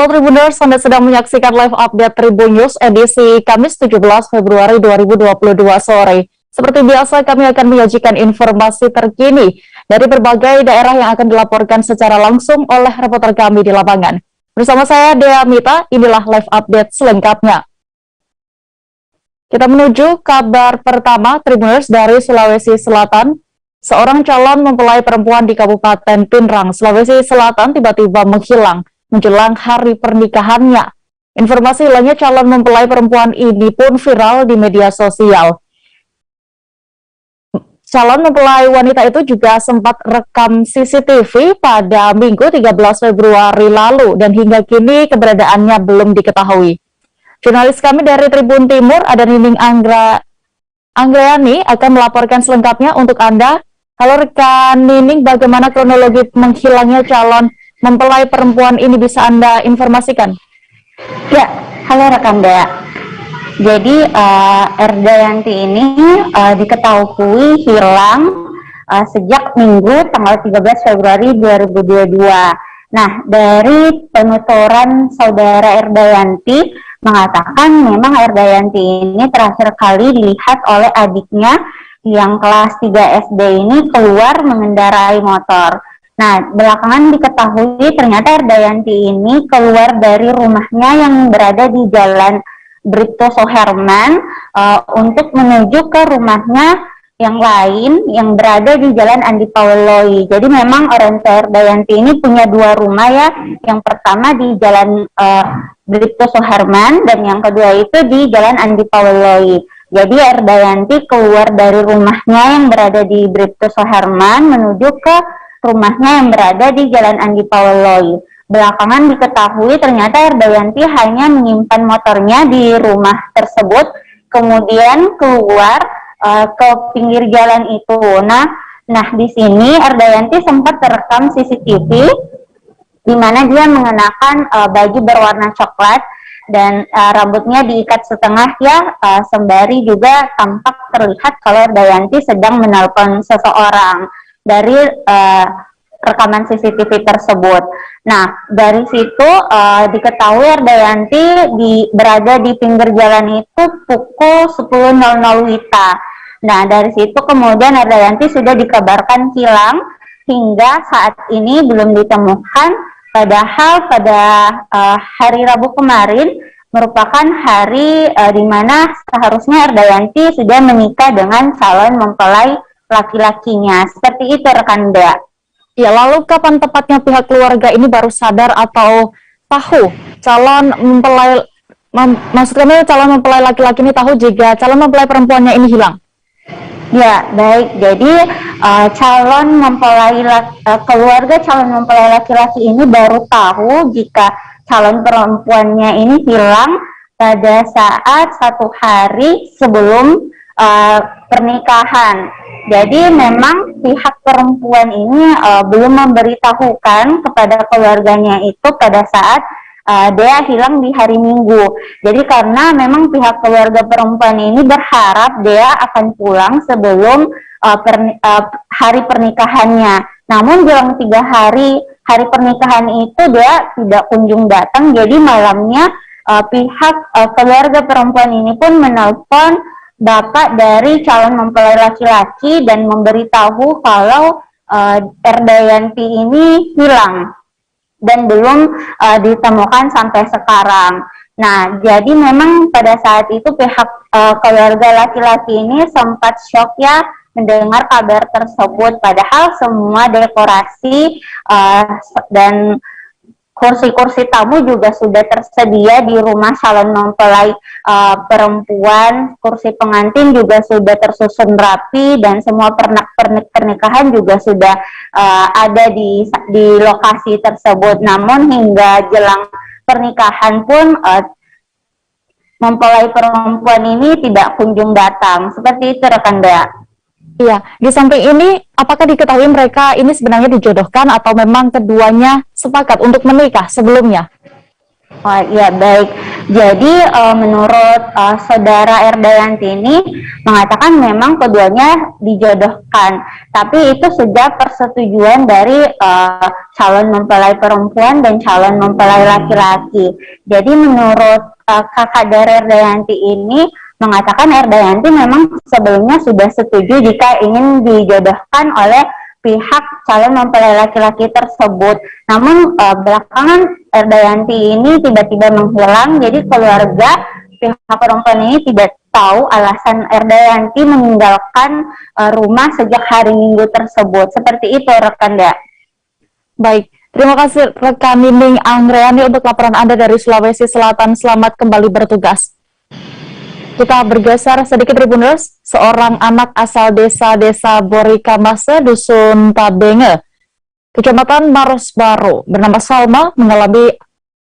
Halo Tribuners, Anda sedang menyaksikan live update Tribun News edisi Kamis 17 Februari 2022 sore. Seperti biasa, kami akan menyajikan informasi terkini dari berbagai daerah yang akan dilaporkan secara langsung oleh reporter kami di lapangan. Bersama saya, Dea Mita, inilah live update selengkapnya. Kita menuju kabar pertama, Tribuners dari Sulawesi Selatan. Seorang calon mempelai perempuan di Kabupaten Pinrang, Sulawesi Selatan tiba-tiba menghilang menjelang hari pernikahannya. Informasi hilangnya calon mempelai perempuan ini pun viral di media sosial. Calon mempelai wanita itu juga sempat rekam CCTV pada Minggu 13 Februari lalu dan hingga kini keberadaannya belum diketahui. Jurnalis kami dari Tribun Timur, ada Nining Anggreni, akan melaporkan selengkapnya untuk Anda. Halo rekan Nining, bagaimana kronologi menghilangnya calon mempelai perempuan ini, bisa Anda informasikan? Ya, halo rekan Dea. Jadi Erdayanti ini diketahui hilang sejak Minggu tanggal 13 Februari 2022. Nah, dari penuturan saudara Erdayanti mengatakan memang Erdayanti ini terakhir kali dilihat oleh adiknya yang kelas 3 SD ini keluar mengendarai motor. Nah, belakangan diketahui ternyata Erdayanti ini keluar dari rumahnya yang berada di Jalan Bribtu Soherman untuk menuju ke rumahnya yang lain yang berada di Jalan Andi Paweloi. Jadi memang orang tua Erdayanti ini punya dua rumah ya. Yang pertama di Jalan Bribtu Soherman dan yang kedua itu di Jalan Andi Paweloi. Jadi Erdayanti keluar dari rumahnya yang berada di Bribtu Soherman menuju ke rumahnya yang berada di Jalan Andi Paweloi. Belakangan diketahui ternyata Erdayanti hanya menyimpan motornya di rumah tersebut, kemudian keluar ke pinggir jalan itu. Nah di sini Erdayanti sempat terekam CCTV di mana dia mengenakan baju berwarna coklat dan rambutnya diikat setengah ya, sembari juga tampak terlihat kalau Erdayanti sedang menelpon seseorang dari rekaman CCTV tersebut. Nah, dari situ diketahui Erdayanti berada di pinggir jalan itu pukul 10.00 WITA. Nah, dari situ kemudian Erdayanti sudah dikabarkan hilang hingga saat ini belum ditemukan. Padahal pada hari Rabu kemarin merupakan hari di mana seharusnya Erdayanti sudah menikah dengan calon mempelai laki-lakinya. Seperti itu rekan Dea. Ya, lalu kapan tepatnya pihak keluarga ini baru sadar atau tahu calon mempelai, maksudnya calon mempelai laki-laki ini tahu jika calon mempelai perempuannya ini hilang? Ya, baik. Jadi calon mempelai keluarga calon mempelai laki-laki ini baru tahu jika calon perempuannya ini hilang pada saat 1 hari sebelum pernikahan. Jadi memang pihak perempuan ini belum memberitahukan kepada keluarganya itu pada saat dia hilang di hari Minggu. Jadi karena memang pihak keluarga perempuan ini berharap dia akan pulang sebelum hari pernikahannya. Namun dalam 3 hari pernikahan itu dia tidak kunjung datang. Jadi malamnya pihak keluarga perempuan ini pun menelpon bapak dari calon mempelai laki-laki dan memberitahu kalau Erdayanti ini hilang dan belum ditemukan sampai sekarang. Nah, jadi memang pada saat itu pihak keluarga laki-laki ini sempat shock ya mendengar kabar tersebut. Padahal semua dekorasi dan kursi-kursi tamu juga sudah tersedia di rumah calon mempelai perempuan. Kursi pengantin juga sudah tersusun rapi dan semua pernak-pernik pernikahan juga sudah ada di lokasi tersebut. Namun hingga jelang pernikahan pun mempelai perempuan ini tidak kunjung datang. Seperti itu rekan Dea. Iya, di samping ini, apakah diketahui mereka ini sebenarnya dijodohkan atau memang keduanya sepakat untuk menikah sebelumnya? Oh iya baik. Jadi menurut saudara Erdayanti ini mengatakan memang keduanya dijodohkan, tapi itu sejak persetujuan dari calon mempelai perempuan dan calon mempelai laki-laki. Jadi menurut kakak dari Erdayanti ini mengatakan Erdayanti memang sebelumnya sudah setuju jika ingin dijodohkan oleh pihak calon mempelai laki-laki tersebut. Namun belakangan Erdayanti ini tiba-tiba menghilang, jadi keluarga pihak perempuan ini tidak tahu alasan Erdayanti meninggalkan rumah sejak hari Minggu tersebut. Seperti itu rekan ya. Baik, terima kasih rekan Nining Angreani untuk laporan Anda dari Sulawesi Selatan. Selamat kembali bertugas. Kita bergeser sedikit Tribuners, seorang anak asal desa Borikamase, Dusun Tabenge, Kecamatan Maros Baru, bernama Salma mengalami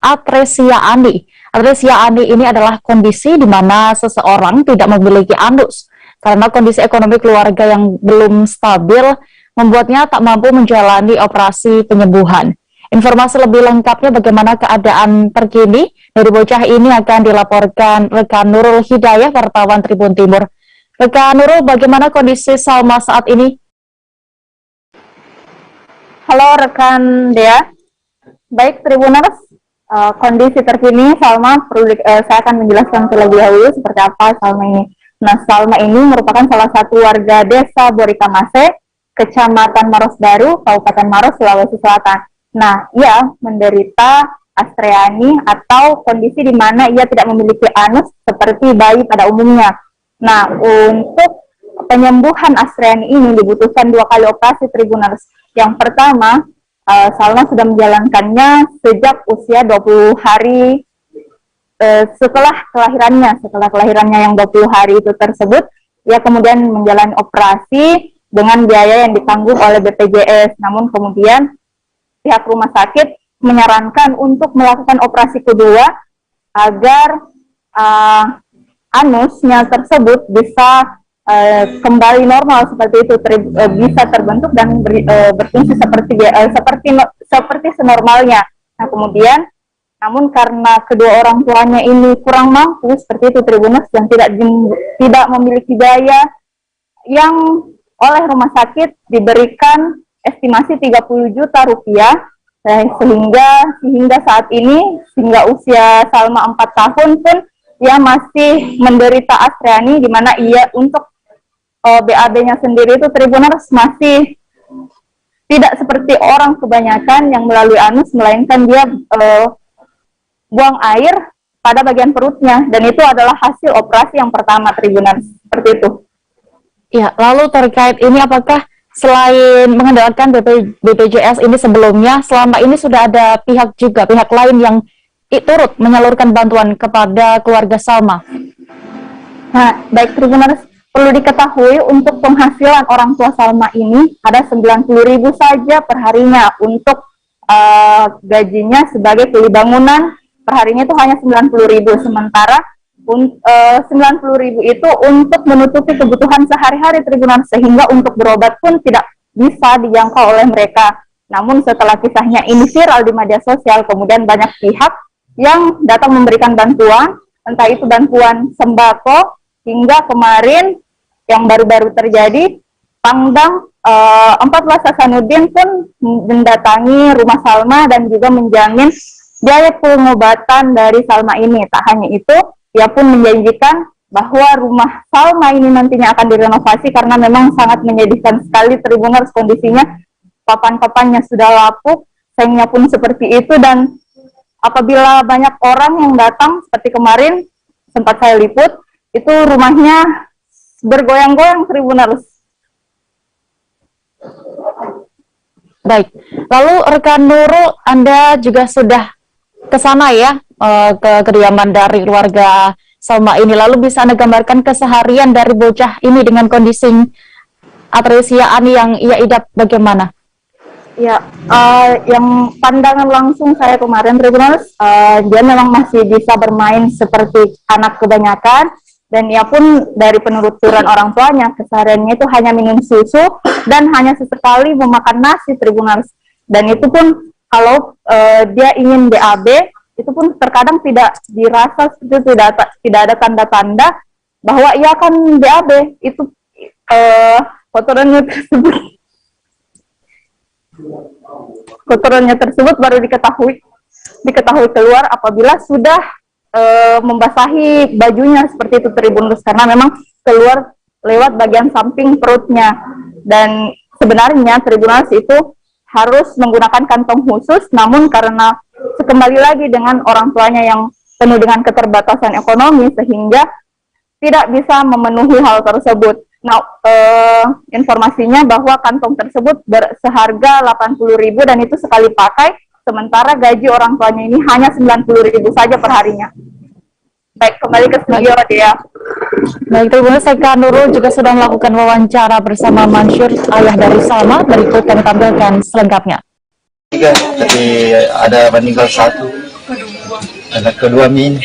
atresia ani. Atresia ani ini adalah kondisi di mana seseorang tidak memiliki anus karena kondisi ekonomi keluarga yang belum stabil membuatnya tak mampu menjalani operasi penyembuhan. Informasi lebih lengkapnya bagaimana keadaan terkini dari bocah ini akan dilaporkan rekan Nurul Hidayah, wartawan Tribun Timur. Rekan Nurul, bagaimana kondisi Salma saat ini? Halo rekan Dea. Baik Tribuners, kondisi terkini Salma saya akan menjelaskan terlebih dahulu seperti apa Salma ini. Nah, Salma ini merupakan salah satu warga desa Borikamase, Kecamatan Maros Baru, Kabupaten Maros, Sulawesi Selatan. Nah, ia menderita astreani atau kondisi di mana ia tidak memiliki anus seperti bayi pada umumnya. Nah, untuk penyembuhan astreani ini dibutuhkan 2 kali operasi Tribuners. Yang pertama, Salma sudah menjalankannya sejak usia 20 hari setelah kelahirannya yang 20 hari itu tersebut, ia kemudian menjalani operasi dengan biaya yang ditanggung oleh BPJS. Namun kemudian pihak rumah sakit menyarankan untuk melakukan operasi kedua agar anusnya tersebut bisa kembali normal seperti itu, bisa terbentuk dan berfungsi seperti senormalnya. Nah kemudian, namun karena kedua orang tuanya ini kurang mampu seperti itu Tribuners, dan tidak memiliki biaya yang oleh rumah sakit diberikan estimasi 30 juta rupiah, sehingga saat ini, sehingga usia Salma 4 tahun pun, ia masih menderita astreani, di mana ia untuk BAB-nya sendiri itu Tribuners masih tidak seperti orang kebanyakan yang melalui anus, melainkan dia buang air pada bagian perutnya, dan itu adalah hasil operasi yang pertama Tribuners, seperti itu. Ya, lalu terkait ini apakah selain mengandalkan BPJS ini sebelumnya, selama ini sudah ada pihak lain yang turut menyalurkan bantuan kepada keluarga Salma? Nah, baik Tribuners, perlu diketahui untuk penghasilan orang tua Salma ini ada 90.000 saja perharinya untuk gajinya sebagai kuli bangunan, perharinya itu hanya 90.000, sementara 90.000 itu untuk menutupi kebutuhan sehari-hari Tribuners, sehingga untuk berobat pun tidak bisa dijangkau oleh mereka. Namun setelah kisahnya ini viral di media sosial, kemudian banyak pihak yang datang memberikan bantuan, entah itu bantuan sembako, hingga kemarin yang baru-baru terjadi, Pangdam 14 Hasanuddin pun mendatangi rumah Salma dan juga menjamin biaya pengobatan dari Salma ini. Tak hanya itu, ia pun menjanjikan bahwa rumah Salma ini nantinya akan direnovasi karena memang sangat menyedihkan sekali Tribuners kondisinya. Papan-papannya sudah lapuk, sengnya pun seperti itu, dan apabila banyak orang yang datang seperti kemarin sempat saya liput, itu rumahnya bergoyang-goyang Tribuners. Baik, lalu rekan Nurul, Anda juga sudah ke sana ya, ke kediaman dari keluarga Salma ini. Lalu bisa Anda gambarkan keseharian dari bocah ini dengan kondisi atresia ani yang ia idap bagaimana? Ya, yang pandangan langsung saya kemarin Tribuners, dia memang masih bisa bermain seperti anak kebanyakan, dan ia pun dari penuturan orang tuanya, kesehariannya itu hanya minum susu dan hanya sesekali memakan nasi Tribuners. Dan itu pun kalau dia ingin BAB, itu pun terkadang tidak dirasa, tidak ada tanda-tanda bahwa ia akan BAB. Itu kotorannya tersebut baru diketahui keluar apabila sudah membasahi bajunya seperti itu Tribuners, karena memang keluar lewat bagian samping perutnya. Dan sebenarnya Tribuners itu harus menggunakan kantong khusus, namun karena kembali lagi dengan orang tuanya yang penuh dengan keterbatasan ekonomi sehingga tidak bisa memenuhi hal tersebut. Nah, informasinya bahwa kantong tersebut seharga 80.000 dan itu sekali pakai, sementara gaji orang tuanya ini hanya 90.000 saja per harinya. Baik, kembali ke studio dia. Baik, Tribuners, Eka Nurul juga sudah melakukan wawancara bersama Mansyur, ayah dari Salma. Berikut kami tampilkan selengkapnya. Tiga, tapi ada meninggal satu. Anak kedua min.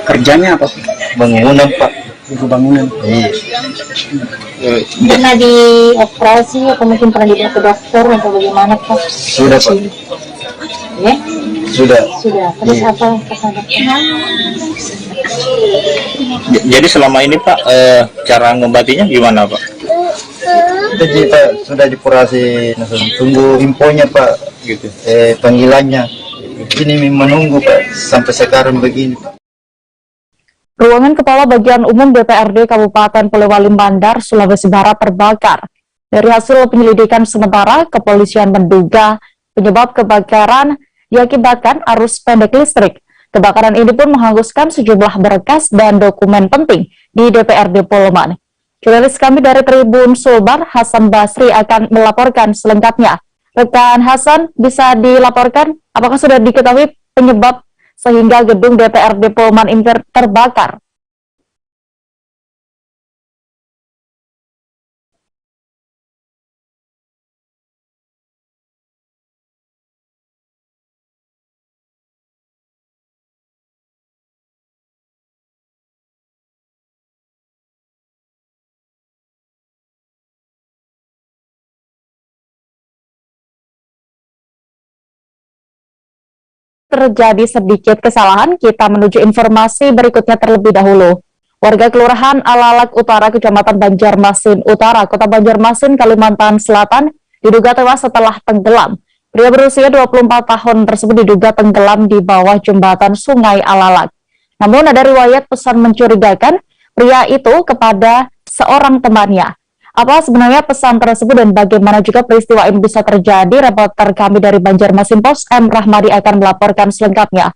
Kerjanya apa? Bangunan, Pak. Ibu bangunan. Iya. Pernah dioperasi atau mungkin pernah dibawa ke dokter atau bagaimana, Pak? Sudah, Pak. Ya? Sudah. Terus Iya. apa kata dokter? Jadi selama ini Pak, cara ngobatinya gimana Pak? Jadi Pak sudah dioperasi, tunggu infonya Pak, gitu. Panggilannya. Ini menunggu Pak sampai sekarang begini. Ruangan Kepala Bagian Umum DPRD Kabupaten Polewali Mandar, Sulawesi Barat terbakar. Dari hasil penyelidikan sementara, kepolisian menduga penyebab kebakaran diakibatkan arus pendek listrik. Kebakaran ini pun menghanguskan sejumlah berkas dan dokumen penting di DPRD Poleman. Jurnalis kami dari Tribun Sulbar, Hasan Basri, akan melaporkan selengkapnya. Rekan Hasan, bisa dilaporkan apakah sudah diketahui penyebab sehingga gedung DPRD Poleman ini terbakar? Terjadi sedikit kesalahan, kita menuju informasi berikutnya terlebih dahulu. Warga Kelurahan Alalak Utara, Kecamatan Banjarmasin Utara, Kota Banjarmasin, Kalimantan Selatan, diduga tewas setelah tenggelam. Pria berusia 24 tahun tersebut diduga tenggelam di bawah jembatan Sungai Alalak. Namun ada riwayat pesan mencurigakan pria itu kepada seorang temannya. Apa sebenarnya pesan tersebut dan bagaimana juga peristiwa ini bisa terjadi? Reporter kami dari Banjarmasin Pos, M. Rahmadi, akan melaporkan selengkapnya.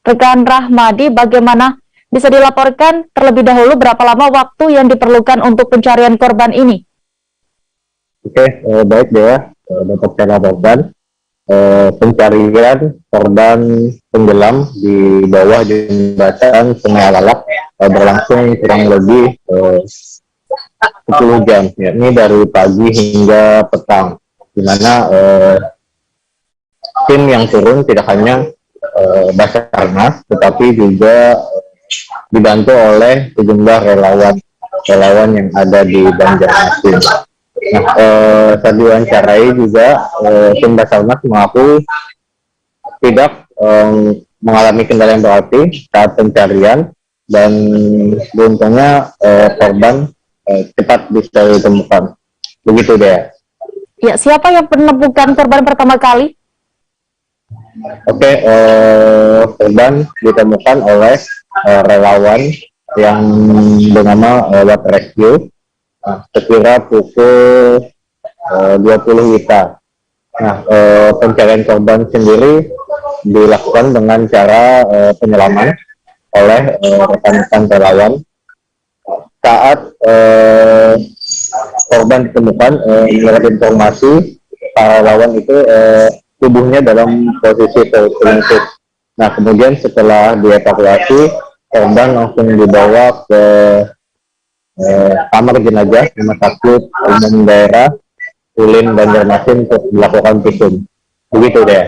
Rekan Rahmadi, bagaimana bisa dilaporkan terlebih dahulu berapa lama waktu yang diperlukan untuk pencarian korban ini? Oke, baik Dea, dapat saya laporkan pencarian korban tenggelam di bawah jembatan Sungai Alalak berlangsung kurang lebih 10 jam, yakni dari pagi hingga petang, di mana tim yang turun tidak hanya Basarnas, tetapi juga dibantu oleh sejumlah relawan yang ada di Banjarmasin. Nah, saat diwawancarai juga tim Basarnas mengaku tidak mengalami kendala yang berarti saat pencarian, dan beruntungnya korban cepat bisa ditemukan. Begitu deh. Ya, siapa yang menemukan korban pertama kali? Oke, korban ditemukan oleh relawan yang bernama Water Rescue sekira pukul 20 WITA. Nah, pencarian korban sendiri dilakukan dengan cara penyelaman oleh rekan-rekan relawan. Saat korban ditemukan, menurut informasi para relawan itu tubuhnya dalam posisi terlungkup. Nah, kemudian setelah dievakuasi, korban langsung dibawa ke kamar jenazah Rumah Sakit Umum Daerah Ulin Banjarmasin untuk dilakukan visum. Begitu deh.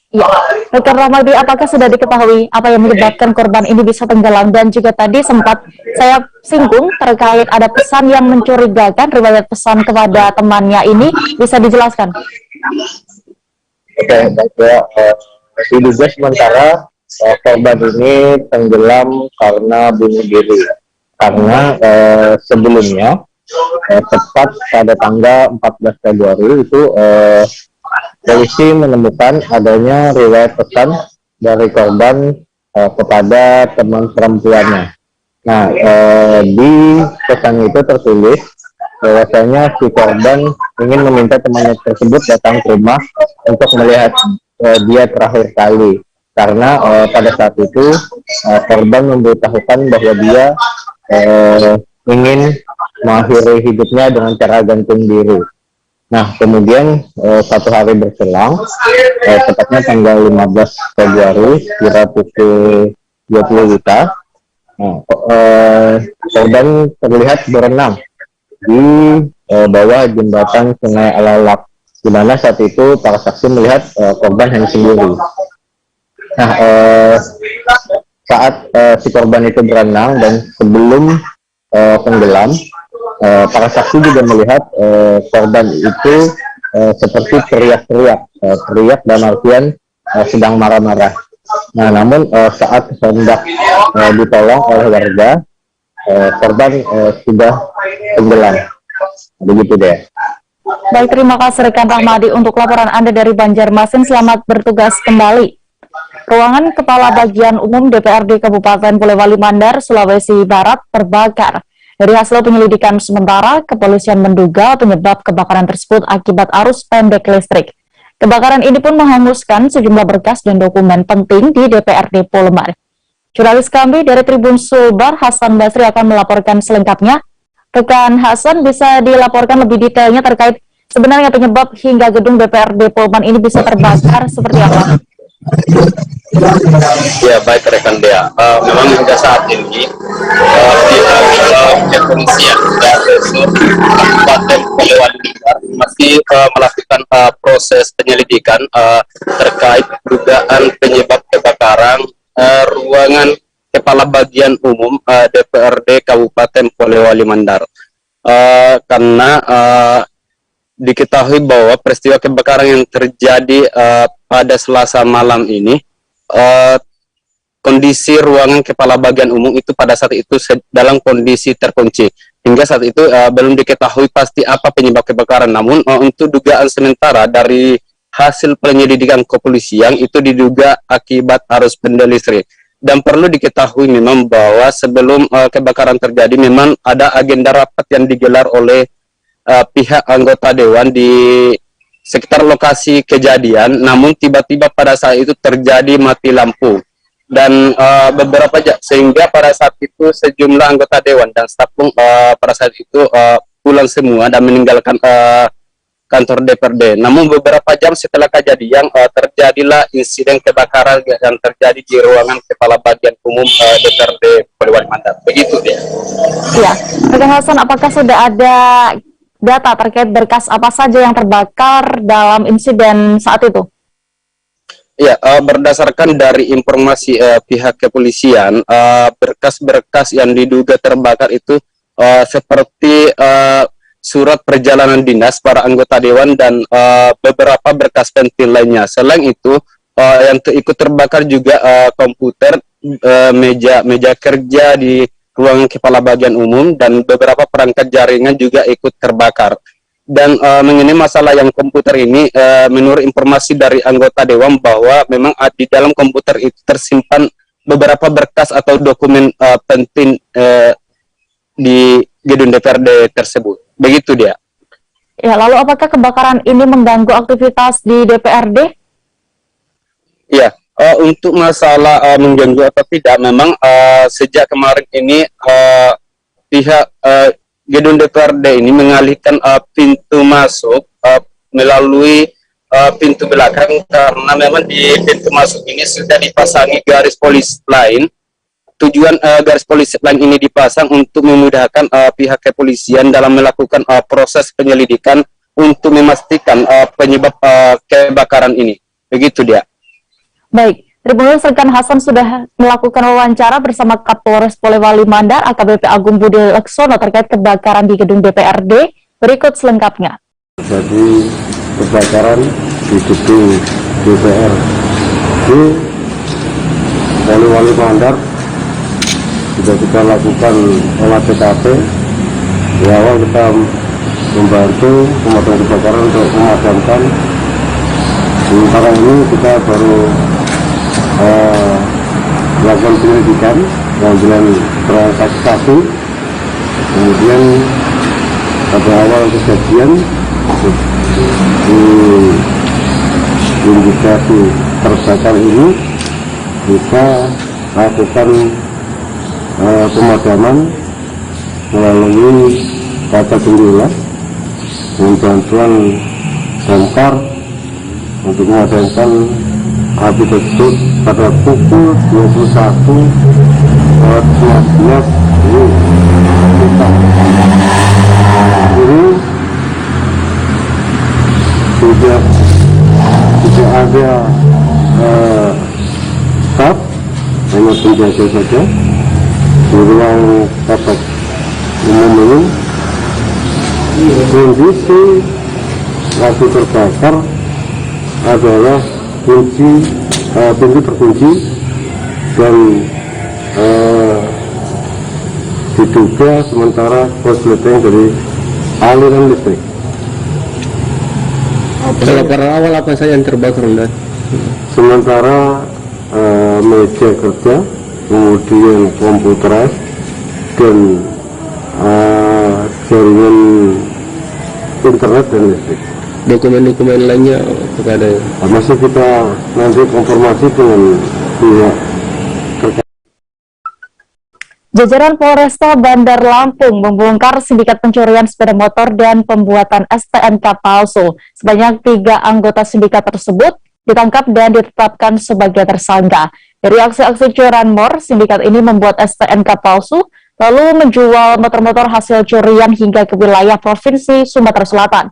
Ya, Dr. Rahmadi, apakah sudah diketahui apa yang menyebabkan korban ini bisa tenggelam? Dan juga tadi sempat saya singgung terkait ada pesan yang mencurigakan, riwayat pesan kepada temannya ini, bisa dijelaskan? Oke, baik ya. Diduga sementara korban ini tenggelam karena bunuh diri. Karena sebelumnya tepat pada tanggal 14 Februari itu polisi menemukan adanya riwayat pesan dari korban kepada teman perempuannya. Nah, di pesan itu tertulis bahwasanya si korban ingin meminta temannya tersebut datang ke rumah untuk melihat dia terakhir kali, karena pada saat itu korban memberitahukan bahwa dia ingin mengakhiri hidupnya dengan cara gantung diri. Nah, kemudian satu hari berselang, tepatnya tanggal 15 Februari, kira pukul 20 WITA, korban terlihat berenang di bawah jembatan Sungai Alalak, di mana saat itu para saksi melihat korban hanya sendiri. Nah, saat si korban itu berenang dan sebelum tenggelam, para saksi juga melihat korban itu seperti teriak dalam artian sedang marah-marah. Nah, namun saat hendak ditolong oleh warga, korban sudah tenggelam. Begitu deh. Baik, terima kasih rekan Rahmadi untuk laporan Anda dari Banjarmasin. Selamat bertugas kembali. Ruangan Kepala Bagian Umum DPRD Kabupaten Polewali Mandar, Sulawesi Barat terbakar. Dari hasil penyelidikan sementara, kepolisian menduga penyebab kebakaran tersebut akibat arus pendek listrik. Kebakaran ini pun menghanguskan sejumlah berkas dan dokumen penting di DPRD Polewali. Jurnalis kami dari Tribun Sulbar, Hasan Basri akan melaporkan selengkapnya. Rekan Hasan, bisa dilaporkan lebih detailnya terkait sebenarnya penyebab hingga gedung DPRD Polman ini bisa terbakar seperti apa? Ya, baik rekan Dea. Memang hingga saat ini pihak kepolisian dan Kabupaten Polewali Mandar masih melakukan proses penyelidikan terkait dugaan penyebab kebakaran ruangan Kepala Bagian Umum DPRD Kabupaten Polewali Mandar. Karena diketahui bahwa peristiwa kebakaran yang terjadi pada Selasa malam ini, kondisi ruangan Kepala Bagian Umum itu pada saat itu dalam kondisi terkunci. Hingga saat itu belum diketahui pasti apa penyebab kebakaran. Namun untuk dugaan sementara dari hasil penyelidikan kepolisian itu diduga akibat arus pendek listrik. Dan perlu diketahui memang bahwa sebelum kebakaran terjadi memang ada agenda rapat yang digelar oleh pihak anggota dewan di sekitar lokasi kejadian, namun tiba-tiba pada saat itu terjadi mati lampu dan beberapa sehingga pada saat itu sejumlah anggota dewan dan staf pun pada saat itu pulang semua dan meninggalkan kantor DPRD. Namun beberapa jam setelah kejadian terjadilah insiden kebakaran yang terjadi di ruangan Kepala Bagian Umum DPRD Polewali Mandar. Begitu dia. Ya, rekan Hasan, apakah sudah ada data terkait berkas apa saja yang terbakar dalam insiden saat itu? Ya, berdasarkan dari informasi pihak kepolisian, berkas-berkas yang diduga terbakar itu seperti surat perjalanan dinas para anggota dewan dan beberapa berkas penting lainnya. Selain itu, yang ikut terbakar juga komputer, meja kerja di ruangan Kepala Bagian Umum dan beberapa perangkat jaringan juga ikut terbakar. Dan mengenai masalah yang komputer ini, menurut informasi dari anggota dewan bahwa memang di dalam komputer itu tersimpan beberapa berkas atau dokumen penting di gedung DPRD tersebut. Begitu dia. Ya, lalu apakah kebakaran ini mengganggu aktivitas di DPRD? Ya, untuk masalah mengganggu atau tidak, memang sejak kemarin ini pihak gedung DPRD ini mengalihkan pintu masuk melalui pintu belakang, karena memang di pintu masuk ini sudah dipasangi garis polisi lain. Tujuan garis polisi lain ini dipasang untuk memudahkan pihak kepolisian dalam melakukan proses penyelidikan untuk memastikan penyebab kebakaran ini. Begitu dia. Baik, Tribunnews rekan Hasan sudah melakukan wawancara bersama Kapolres Polewali Mandar AKBP Agung Budi Laksono terkait kebakaran di gedung DPRD. Berikut selengkapnya. Jadi kebakaran di gedung DPR. Jadi wali Mandar sudah kita lakukan olah TKP. Di awal kita membantu pemadam kebakaran untuk memadamkan. Sementara ini kita baru melakukan penyelidikan, pengambilan keterangan saksi. Kemudian pada awal kejadian di indikasi terbakar ini kita lakukan pemadaman melalui kaca jendela dengan bantuan damkar untuk memadamkan api tersebut pada pukul 21.15 ini tidak ada staf, hanya penjaga saja di ruang rapat umum ini. Kondisi api terbakar adalah pintu terkunci dan diduga sementara korsleting dari aliran listrik. Laporan awal apa saja yang terbakar, Mbak? Sementara meja kerja, kemudian komputeras dan jaringan internet dan listrik. Dokumen-dokumen lainnya apakah ada? Masih kita nanti konfirmasi dengan pihak terkait. Jajaran Polresta Bandar Lampung membongkar sindikat pencurian sepeda motor dan pembuatan STNK palsu. Sebanyak 3 anggota sindikat tersebut ditangkap dan ditetapkan sebagai tersangka. Dari aksi-aksi curanmor, sindikat ini membuat STNK palsu, lalu menjual motor-motor hasil curian hingga ke wilayah Provinsi Sumatera Selatan.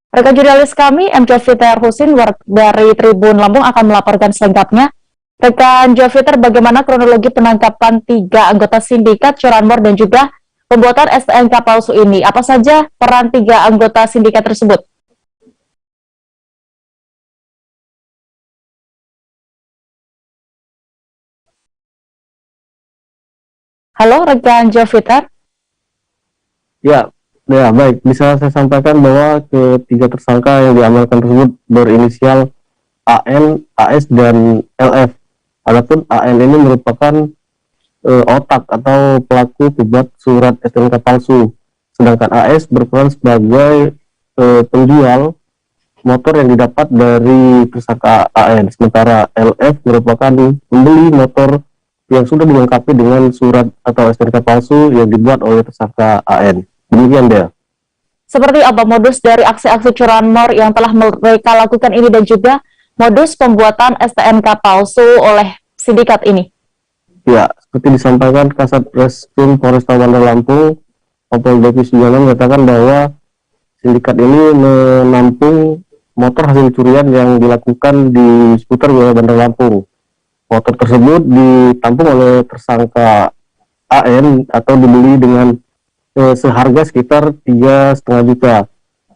Rekan jurnalis kami, M. Joviter Husin dari Tribun Lampung akan melaporkan selengkapnya. Rekan Joviter, bagaimana kronologi penangkapan 3 anggota sindikat curanmor dan juga pembuatan STNK palsu ini? Apa saja peran 3 anggota sindikat tersebut? Halo, rekan Joviter. Ya, baik. Bisa saya sampaikan bahwa ketiga tersangka yang diamankan tersebut berinisial AN, AS, dan LF. Adapun AN ini merupakan otak atau pelaku pembuat surat STNK palsu, sedangkan AS berperan sebagai penjual motor yang didapat dari tersangka AN, sementara LF merupakan pembeli motor yang sudah dilengkapi dengan surat atau STNK palsu yang dibuat oleh tersangka AN. Demikian dia. Seperti apa modus dari aksi-aksi curanmor yang telah mereka lakukan ini dan juga modus pembuatan STNK palsu oleh sindikat ini? Ya, seperti disampaikan Kasat Reskrim Polresta Bandar Lampung, Kompol Devi Sujono mengatakan bahwa sindikat ini menampung motor hasil curian yang dilakukan di seputar wilayah Bandar Lampung. Motor tersebut ditampung oleh tersangka AN atau dibeli dengan seharga sekitar 3,5 juta.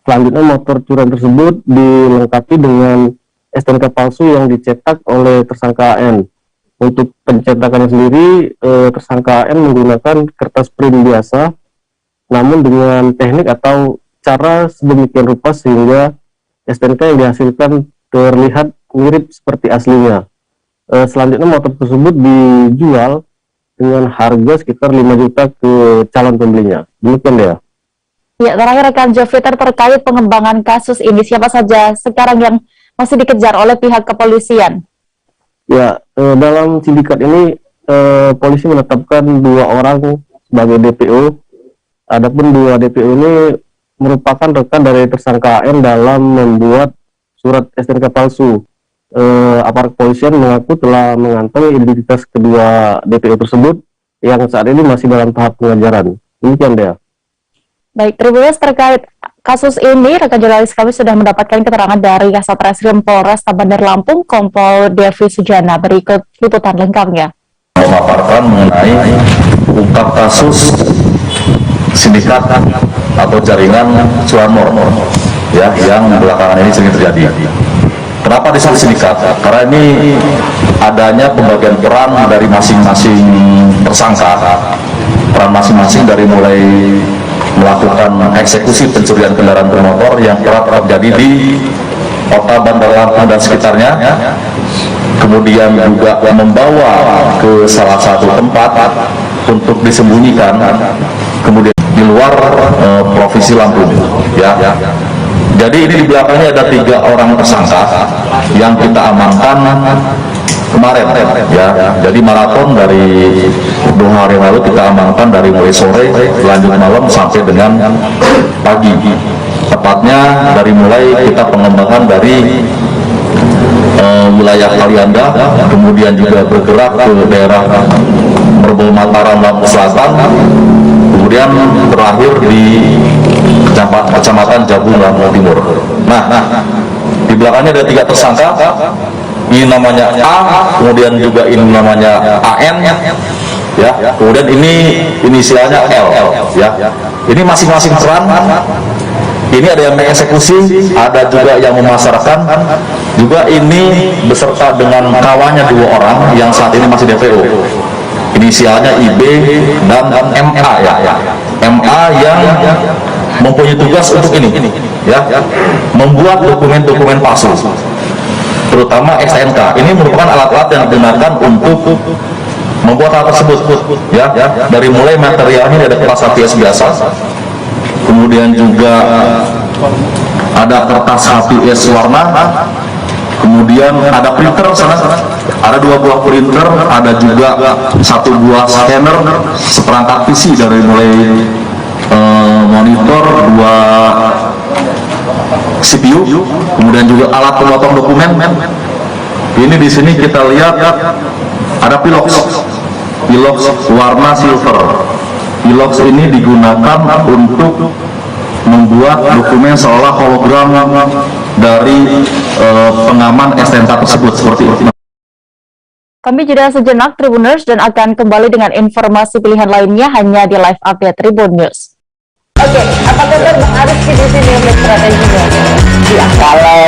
Selanjutnya motor curian tersebut dilengkapi dengan STNK palsu yang dicetak oleh tersangka AN. Untuk pencetakannya sendiri, tersangka AN menggunakan kertas print biasa, namun dengan teknik atau cara sedemikian rupa sehingga STNK yang dihasilkan terlihat mirip seperti aslinya. Selanjutnya motor tersebut dijual dengan harga sekitar 5 juta ke calon pembelinya. Demikian ya. Ya, terakhir rekan Joviter terkait pengembangan kasus ini, siapa saja sekarang yang masih dikejar oleh pihak kepolisian? Ya, dalam sindikat ini polisi menetapkan 2 orang sebagai DPO. Adapun 2 DPO ini merupakan rekan dari tersangka AN dalam membuat surat STNK palsu. Aparat kepolisian mengaku telah mengantongi identitas kedua DPO tersebut yang saat ini masih dalam tahap pengejaran. Demikian dia. Baik, Tribuners, terkait kasus ini, rekan jurnalis kami sudah mendapatkan keterangan dari Kasat Reskrim Polresta Bandar Lampung, Kompol Devi Sujana. Berikut liputan lengkapnya. Memaparkan mengenai ungkap kasus sindikat atau jaringan curanmor ya yang belakangan ini sering terjadi. Kenapa disebut sindikat? Karena ini adanya pembagian peran dari masing-masing tersangka, peran masing-masing dari mulai melakukan eksekusi pencurian kendaraan bermotor yang kerap terjadi di kota Bandar Lampung dan sekitarnya, kemudian juga membawa ke salah satu tempat untuk disembunyikan, kemudian di luar provinsi Lampung, ya. Jadi ini di belakangnya ada 3 orang tersangka yang kita amankan kemarin, ya. Jadi maraton dari 2 hari lalu kita amankan dari mulai sore lanjut malam sampai dengan pagi. Tepatnya dari mulai kita pengembangan dari wilayah Kalianda, kemudian juga bergerak ke daerah Merbau Mataram, Lampung Selatan, kemudian berakhir di Kecamatan Jabung, Lampung Timur. Nah, di belakangnya ada 3 tersangka. Ini namanya A, kemudian juga ini namanya AN, ya. Kemudian ini inisialnya L, ya. Ini masing-masing peran. Ini ada yang mengeksekusi, ada juga yang memasarkan, juga ini beserta dengan kawannya 2 orang yang saat ini masih DPO. Inisialnya IB dan MA, ya. MA yang mempunyai tugas untuk ini, ya, membuat dokumen-dokumen palsu, terutama STNK. Ini merupakan alat-alat yang digunakan untuk membuat hal tersebut, ya. Dari mulai materialnya ada kertas HPS biasa, kemudian juga ada kertas HPS warna, kemudian ada printer sana, ada 2 buah printer, ada juga 1 buah scanner, seperangkat PC dari mulai monitor, 2 CPU, kemudian juga alat pemotong dokumen. Ini di sini kita lihat ada pilox warna silver. Pilox ini digunakan untuk membuat dokumen seolah hologram dari pengaman STNK tersebut, seperti itu. Kami jeda sejenak Tribuners dan akan kembali dengan informasi pilihan lainnya hanya di live update Tribun News. Oke, apa kabar Bang Arif di sini untuk strateginya? Ya, kalau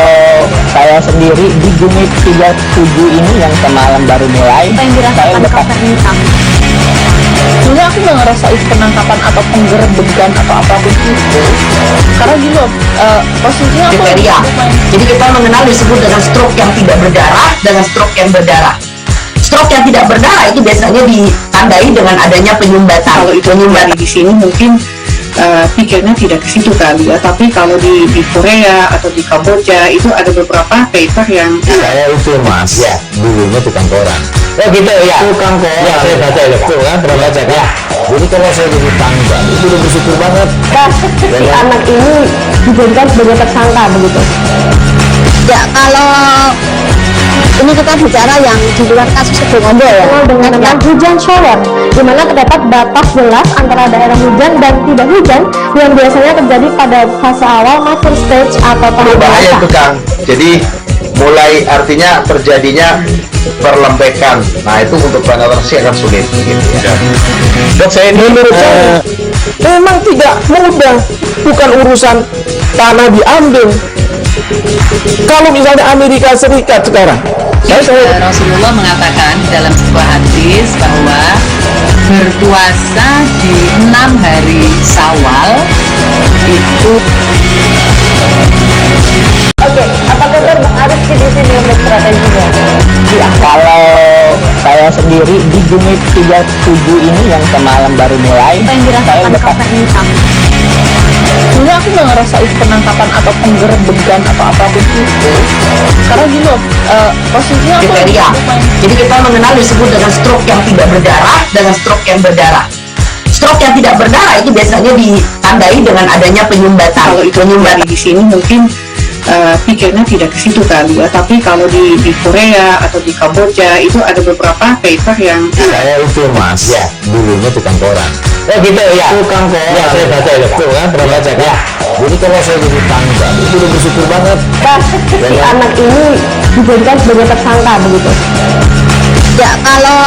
saya sendiri di unit 37 ini yang semalam baru mulai, Apa yang dirasakan Kapten Hitam? Sebenarnya aku nggak ngerasain penangkapan atau penggerbegan atau apapun itu, karena gini loh, posisinya aku kriteria. Jadi kita mengenal disebut dengan stroke yang tidak berdarah dengan stroke yang berdarah. Stroke yang tidak berdarah itu biasanya ditandai dengan adanya penyumbatan. Kalau itu penyumbatan di sini mungkin pikirnya tidak ke situ kali ya, tapi kalau di Korea atau di Kamboja itu ada beberapa paper yang saya itu mas, ya dulunya tukang koran. Oh gitu ya, tukang koran. Ya saya baca ya, tuh kan pernah baca kan. Ya. Jadi kalau saya jadi tangga itu udah bersyukur banget. Si anak ini dijadikan sebagai tersangka begitu. Ya kalau ini kita bicara yang di luar kasus Situbondo ya, dengan hujan shower, di mana terdapat batas jelas antara daerah hujan dan tidak hujan yang biasanya terjadi pada fase awal maupun stage atau tahap bahaya itu Kang. Jadi mulai artinya terjadinya perlembekan. Nah itu untuk pengatasi akan sulit gitu ya. Dok saya ini menurut saya memang tidak mudah, bukan urusan tanah diambil. Kalau misalnya Amerika Serikat sekarang, Rasulullah mengatakan dalam sebuah hadis bahwa berpuasa di 6 hari Syawal itu. Oke, apa kabar Bang Arif di sini untuk strateginya? Ya, kalau saya sendiri di unit 37 ini yang semalam baru mulai, Apa yang dirasakan Kapten Hitam? Sebenarnya aku nggak ngerasain penangkapan atau penggerbegan atau apapun itu, karena gini loh, posisinya aku kriteria. Jadi kita mengenal disebut dengan stroke yang tidak berdarah dengan stroke yang berdarah. Stroke yang tidak berdarah itu biasanya ditandai dengan adanya penyumbatan. kalau itu penyumbatan di sini mungkin pikirnya tidak ke situ kali ya, tapi kalau di Korea atau di Kamboja itu ada beberapa paper yang saya itu mas, ya dulunya tukang koran. Oh gitu ya, tukang koran. Ya saya baca ya, tuh kan pernah baca kan. Ya. Jadi kalau saya jadi tangga itu udah bersyukur banget. Si anak ini dijadikan sebagai tersangka begitu. Ya kalau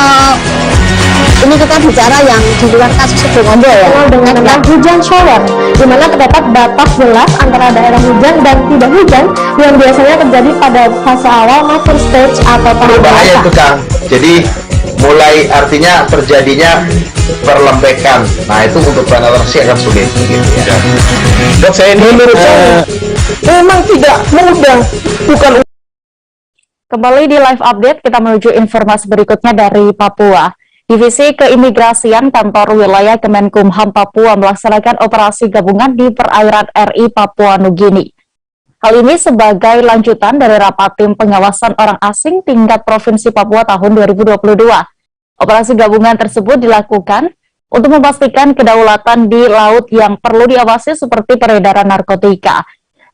ini ini kita bicara yang di luar kasus Situbondo ya, dengan hujan shower, di mana terdapat batas jelas antara daerah hujan dan tidak hujan yang biasanya terjadi pada fase awal maupun stage atau tahap bahaya itu Kang. Jadi mulai artinya terjadinya perlembekan. Nah itu untuk penanganan akan sulit. Gitu, ya. Dok, saya ini menurut saya memang tidak mudah, bukan. Kembali di live update, kita menuju informasi berikutnya dari Papua. Divisi Keimigrasian Kantor Wilayah Kemenkumham Papua melaksanakan operasi gabungan di perairan RI Papua Nugini. Hal ini sebagai lanjutan dari rapat tim pengawasan orang asing tingkat Provinsi Papua tahun 2022. Operasi gabungan tersebut dilakukan untuk memastikan kedaulatan di laut yang perlu diawasi seperti peredaran narkotika.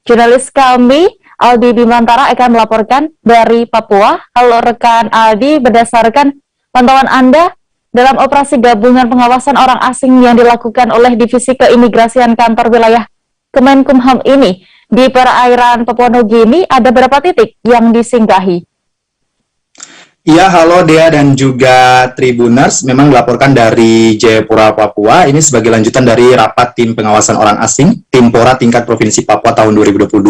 Jurnalis kami Aldi Bimantara akan melaporkan dari Papua. Halo rekan Aldi, berdasarkan pantauan Anda dalam operasi gabungan pengawasan orang asing yang dilakukan oleh Divisi Keimigrasian Kantor Wilayah Kemenkumham ini di perairan Papua Nugini, ada berapa titik yang disinggahi? Iya, halo Dea dan juga Tribuners, memang dilaporkan dari Jayapura, Papua. Ini sebagai lanjutan dari rapat tim pengawasan orang asing, Timpora tingkat Provinsi Papua tahun 2022,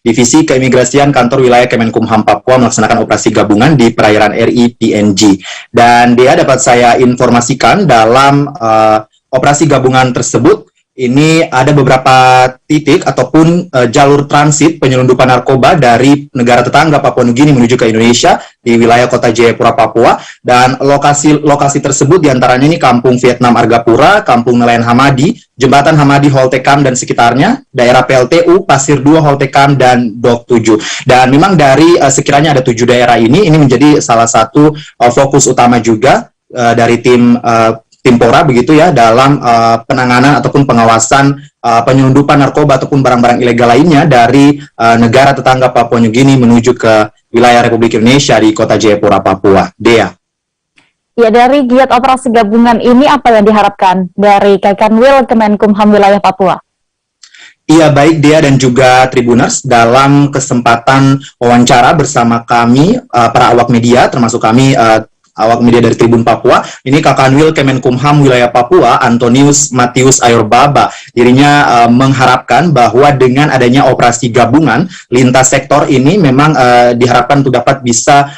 Divisi Keimigrasian Kantor Wilayah Kemenkumham Papua melaksanakan operasi gabungan di perairan RI PNG. Dan Dea dapat saya informasikan dalam operasi gabungan tersebut, ini ada beberapa titik ataupun jalur transit penyelundupan narkoba dari negara tetangga Papua Nugini menuju ke Indonesia di wilayah kota Jayapura, Papua. Dan lokasi tersebut diantaranya ini Kampung Vietnam Argapura, Kampung Nelayan Hamadi, Jembatan Hamadi Holtekam dan sekitarnya, daerah PLTU, Pasir 2 Holtekam, dan Dok 7. Dan memang dari sekiranya ada 7 daerah ini menjadi salah satu fokus utama juga dari tim Timpora begitu ya dalam penanganan ataupun pengawasan penyelundupan narkoba ataupun barang-barang ilegal lainnya dari negara tetangga Papua Nugini menuju ke wilayah Republik Indonesia di kota Jayapura, Papua. Dea. Ya, dari giat operasi gabungan ini apa yang diharapkan dari Kakanwil Kemenkumham wilayah Papua? Iya, baik Dea dan juga Tribuners, dalam kesempatan wawancara bersama kami para awak media termasuk kami awak media dari Tribun Papua, ini Kakanwil Kemenkumham wilayah Papua, Antonius Matius Ayorbaba, dirinya mengharapkan bahwa dengan adanya operasi gabungan lintas sektor ini memang diharapkan untuk dapat bisa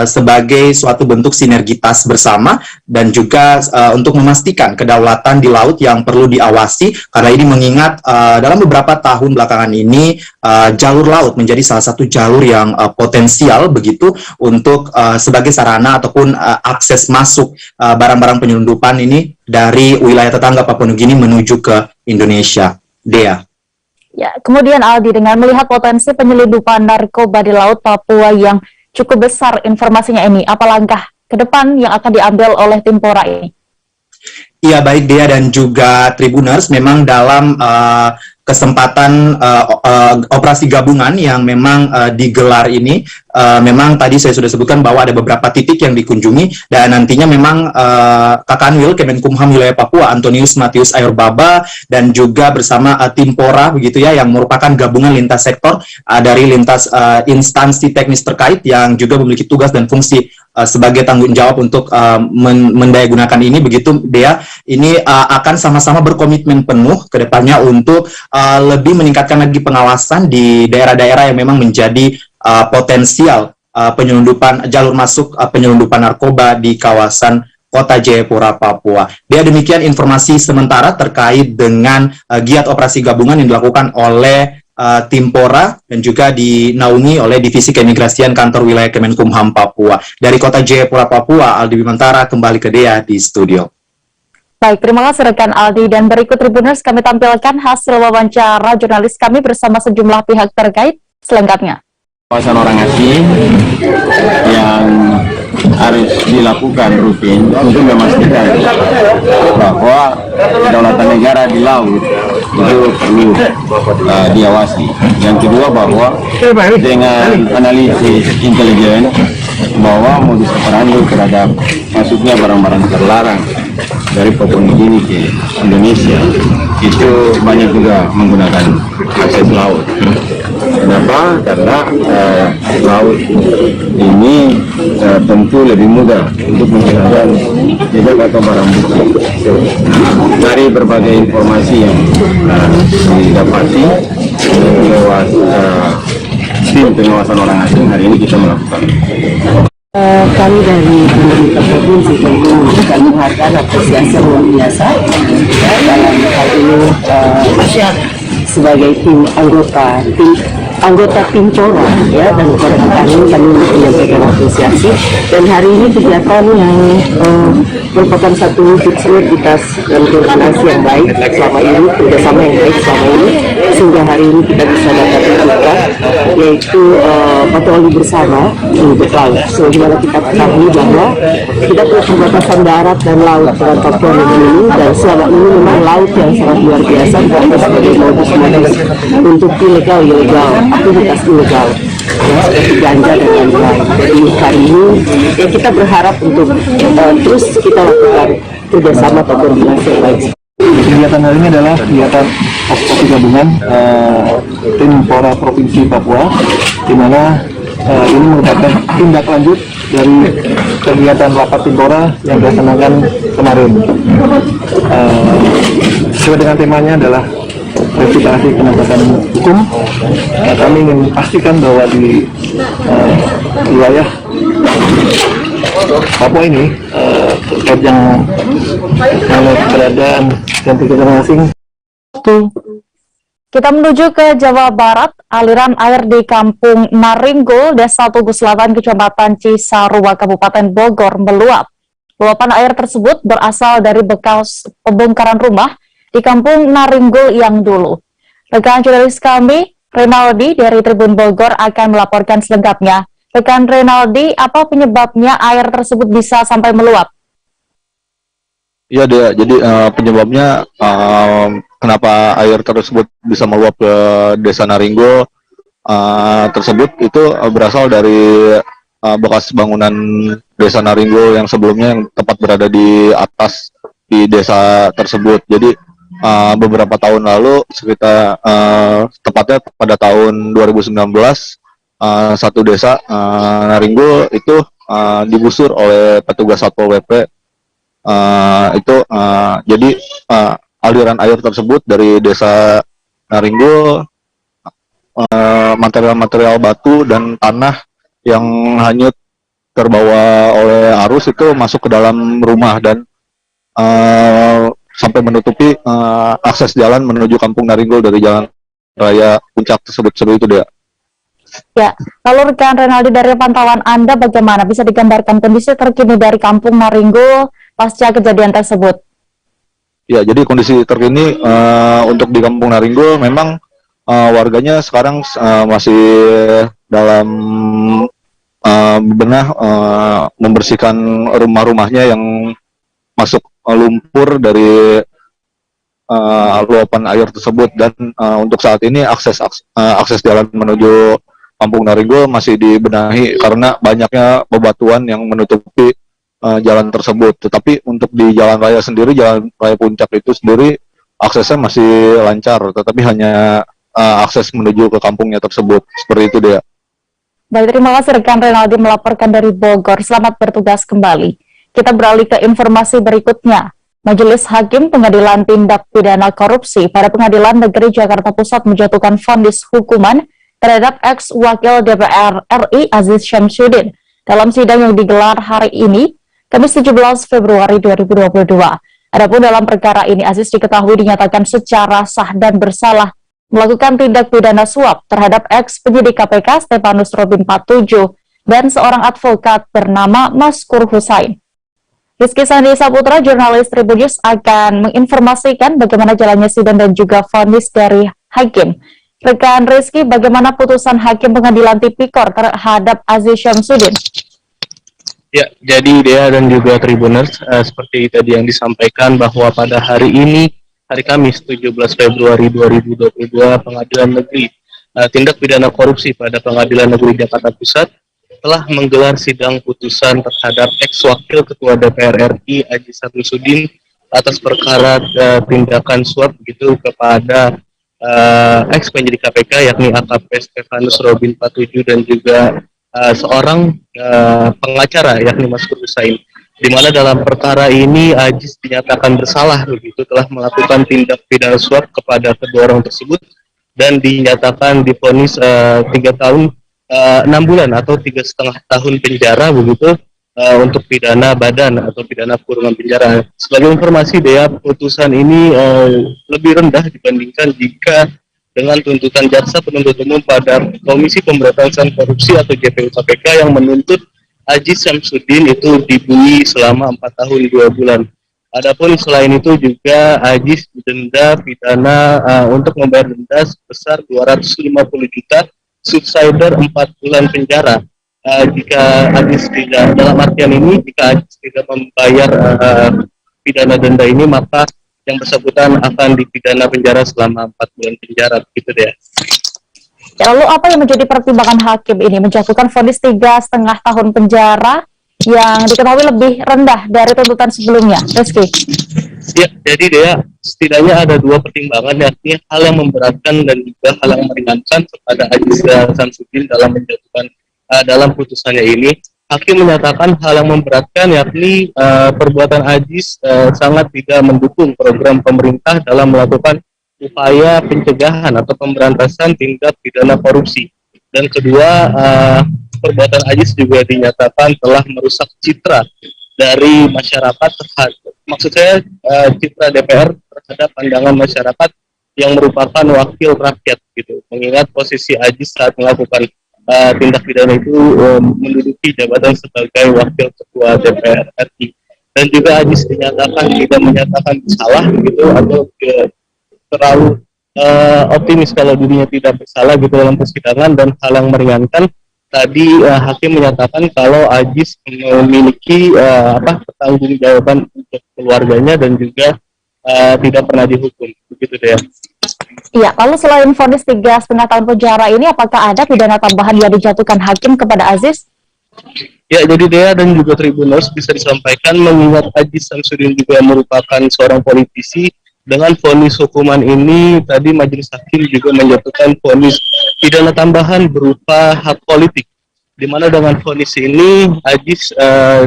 sebagai suatu bentuk sinergitas bersama dan juga untuk memastikan kedaulatan di laut yang perlu diawasi, karena ini mengingat dalam beberapa tahun belakangan ini jalur laut menjadi salah satu jalur yang potensial begitu untuk sebagai sarana ataupun akses masuk barang-barang penyelundupan ini dari wilayah tetangga Papua Nugini menuju ke Indonesia. Dea. Ya, kemudian Aldi, dengan melihat potensi penyelundupan narkoba di laut Papua yang cukup besar informasinya ini, apa langkah ke depan yang akan diambil oleh Timpora ini? Iya, baik Dea dan juga Tribuners, memang dalam kesempatan operasi gabungan yang memang digelar ini, memang tadi saya sudah sebutkan bahwa ada beberapa titik yang dikunjungi dan nantinya memang Kakanwil Kemenkumham wilayah Papua, Antonius Matius Ayorbaba, dan juga bersama Timpora begitu ya, yang merupakan gabungan lintas sektor dari lintas instansi teknis terkait yang juga memiliki tugas dan fungsi sebagai tanggung jawab untuk mendayagunakan ini begitu Dea. Ini akan sama-sama berkomitmen penuh ke depannya untuk lebih meningkatkan lagi pengawasan di daerah-daerah yang memang menjadi potensial penyelundupan jalur masuk penyelundupan narkoba di kawasan kota Jayapura, Papua. Dia demikian informasi sementara terkait dengan giat operasi gabungan yang dilakukan oleh Timpora dan juga dinaungi oleh Divisi Keimigrasian Kantor Wilayah Kemenkumham Papua. Dari kota Jayapura, Papua, Aldi Bimantara kembali ke Dea di studio. Baik, terima kasih rekan Aldi, dan berikut Tribuners kami tampilkan hasil wawancara jurnalis kami bersama sejumlah pihak terkait selengkapnya. Kawasan orang asing yang harus dilakukan rutin untuk memastikan bahwa kedaulatan negara di laut itu perlu diawasi. Yang kedua, bahwa dengan analisis intelijen bahwa modus operandi terhadap masuknya barang-barang terlarang dari Papua Nugini ke Indonesia itu banyak juga menggunakan akses laut. Kenapa? Karena laut ini tentu lebih mudah untuk menghilangkan jejak atau barang bukti. Dari berbagai informasi yang didapati lewat tim pengawasan orang asing, hari ini kita melakukan. Kami dari pemerintah provinsi tentu memberikan penghargaan apresiasi yang luar biasa dalam hal ini sebagai tim anggota Timpora ya, dan kepada kami menyampaikan apresiasi. Dan hari ini kegiatan yang merupakan satu wujud sinergitas dan koordinasi yang baik selama ini, kerjasama yang baik selama ini, sehingga hari ini kita bisa dapat tunjukkan, yaitu patroli bersama untuk laut. Sebagaimana kita ketahui bahwa kita punya perbatasan darat dan laut dengan Papua Nugini ini, dan selama ini memang laut yang sangat luar biasa dipakai sebagai modus untuk ilegal aktivitas ilegal seperti ganja dan lain-lain. Jadi hari ini ya kita berharap untuk terus kita lakukan kerjasama atau koordinasi yang baik. Kegiatan hari ini adalah kegiatan operasi gabungan Timpora Provinsi Papua, di mana ini merupakan tindak lanjut dari kegiatan rapat Timpora yang dilaksanakan kemarin. Sesuai dengan temanya adalah revitalisasi penegakan hukum. Kami ingin pastikan bahwa di wilayah Papua ini terkait yang keberadaan dan kegiatan asing. Kita menuju ke Jawa Barat. Aliran air di Kampung Naringgul, Desa Tugu Selatan, Kecamatan Cisarua, Kabupaten Bogor meluap. Luapan air tersebut berasal dari bekas pembongkaran rumah di Kampung Naringgul yang dulu. Rekan jurnalis kami, Renaldi dari Tribun Bogor, akan melaporkan selengkapnya. Rekan Renaldi, apa penyebabnya air tersebut bisa sampai meluap? Iya, Dea. Jadi penyebabnya kenapa air tersebut bisa meluap ke Desa Naringgul tersebut itu berasal dari bekas bangunan Desa Naringgul yang sebelumnya yang tepat berada di atas di desa tersebut. Jadi beberapa tahun lalu, sekitar tepatnya pada tahun 2019, satu desa Naringgul itu digusur oleh petugas Satpol PP. Jadi aliran air tersebut dari desa Naringgul, material-material batu dan tanah yang hanyut terbawa oleh arus itu masuk ke dalam rumah dan sampai menutupi akses jalan menuju Kampung Naringgul dari Jalan Raya Puncak tersebut. Seperti itu, Dea. Ya, lalu rekan Renaldi, dari pantauan Anda bagaimana bisa digambarkan kondisi terkini dari Kampung Naringgul pasca kejadian tersebut? Ya, jadi kondisi terkini untuk di Kampung Naringgul memang warganya sekarang masih dalam bebenah membersihkan rumah-rumahnya yang masuk lumpur dari luapan air tersebut, dan untuk saat ini akses jalan menuju Kampung Naringgul masih dibenahi karena banyaknya bebatuan yang menutupi jalan tersebut. Tetapi untuk di jalan raya sendiri, Jalan Raya Puncak itu sendiri aksesnya masih lancar, tetapi hanya akses menuju ke kampungnya tersebut. Seperti itu, Dea. Baik, terima kasih rekan Renaldi melaporkan dari Bogor. Selamat bertugas kembali. Kita beralih ke informasi berikutnya. Majelis Hakim Pengadilan Tindak Pidana Korupsi pada Pengadilan Negeri Jakarta Pusat menjatuhkan vonis hukuman terhadap ex-wakil DPR RI Aziz Syamsuddin dalam sidang yang digelar hari ini, Kamis 17 Februari 2022. Adapun dalam perkara ini, Aziz diketahui dinyatakan secara sah dan bersalah melakukan tindak pidana suap terhadap ex-penyidik KPK Stefanus Robin 47 dan seorang advokat bernama Maskur Husain. Rizky Sandi Saputra, jurnalis Tribun News, akan menginformasikan bagaimana jalannya sidang dan juga vonis dari hakim. Rekan Rizky, bagaimana putusan hakim pengadilan tipikor terhadap Aziz Syamsuddin? Ya, jadi Dea dan juga Tribuners, seperti tadi yang disampaikan bahwa pada hari ini, hari Kamis 17 Februari 2022, Pengadilan Negeri Tindak Pidana Korupsi pada Pengadilan Negeri Jakarta Pusat telah menggelar sidang putusan terhadap ex-wakil Ketua DPR RI Aziz Syamsuddin atas perkara tindakan suap begitu kepada ex penyidik KPK yakni AKP Stefanus Robin Patuju dan juga seorang pengacara yakni Mas Husain, di mana dalam perkara ini Ajis dinyatakan bersalah begitu telah melakukan tindak pidana suap kepada kedua orang tersebut dan dinyatakan divonis 3 tahun 6 bulan atau 3,5 tahun penjara begitu untuk pidana badan atau pidana kurungan penjara. Sebagai informasi Dea, putusan ini lebih rendah dibandingkan jika dengan tuntutan jaksa penuntut umum pada Komisi Pemberantasan Korupsi atau JPU KPK yang menuntut Ajis Syamsuddin itu dibui selama 4 tahun 2 bulan. Adapun selain itu juga Ajis didenda pidana untuk membayar denda sebesar 250 juta, subsidiar 4 bulan penjara. Jika Ajis tidak, dalam artian ini, jika Ajis tidak membayar pidana denda ini, maka yang bersangkutan akan dipidana penjara selama 4 bulan penjara, begitu deh. Lalu apa yang menjadi pertimbangan hakim ini menjatuhkan vonis 3,5 tahun penjara yang diketahui lebih rendah dari tuntutan sebelumnya, Rizky? Ya, jadi Dea, setidaknya ada 2 pertimbangan, yakni hal yang memberatkan dan juga hal yang meringankan kepada Ajis Syamsuddin dalam menjatuhkan dalam putusannya ini. Hakim menyatakan hal yang memberatkan yakni perbuatan Ajis sangat tidak mendukung program pemerintah dalam melakukan upaya pencegahan atau pemberantasan tindak pidana korupsi. Dan kedua, perbuatan Ajis juga dinyatakan telah merusak citra dari masyarakat terhadap, maksud saya citra DPR terhadap pandangan masyarakat yang merupakan wakil rakyat gitu. Mengingat posisi Ajis saat melakukan tindak pidana itu menduduki jabatan sebagai wakil ketua DPR RI, dan juga Ajis dinyatakan tidak menyatakan bersalah gitu atau terlalu optimis kalau dirinya tidak bersalah gitu dalam persidangan. Dan hal yang meringankan tadi hakim menyatakan kalau Ajis memiliki pertanggungjawaban untuk keluarganya dan juga tidak pernah dihukum, begitu deh. Iya, lalu selain vonis 3,5 tahun penjara ini, apakah ada pidana tambahan yang dijatuhkan hakim kepada Ajis? Ya, jadi Dea dan juga Tribuners bisa disampaikan mengingat Ajis Syamsuddin juga merupakan seorang politisi. Dengan vonis hukuman ini, tadi majelis hakim juga menjatuhkan vonis pidana tambahan berupa hak politik, di mana dengan vonis ini Ajis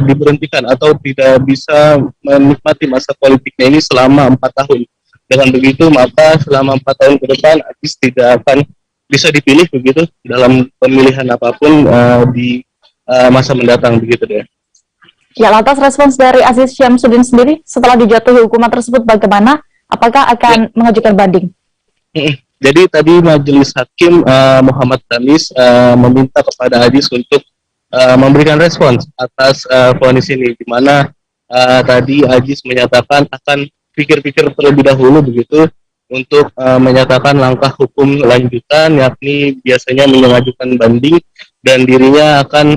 diberhentikan atau tidak bisa menikmati masa politiknya ini selama 4 tahun. Dengan begitu, maka selama 4 tahun ke depan Ajis tidak akan bisa dipilih begitu dalam pemilihan apapun di masa mendatang, begitu deh. Ya, lantas respons dari Ajis Syamsuddin sendiri setelah dijatuhi hukuman tersebut bagaimana? Apakah akan mengajukan banding? Jadi tadi majelis hakim Muhammad Tamis meminta kepada Ajis untuk memberikan respons atas vonis ini, di mana tadi Ajis menyatakan akan pikir-pikir terlebih dahulu begitu untuk menyatakan langkah hukum lanjutan, yakni biasanya mengajukan banding, dan dirinya akan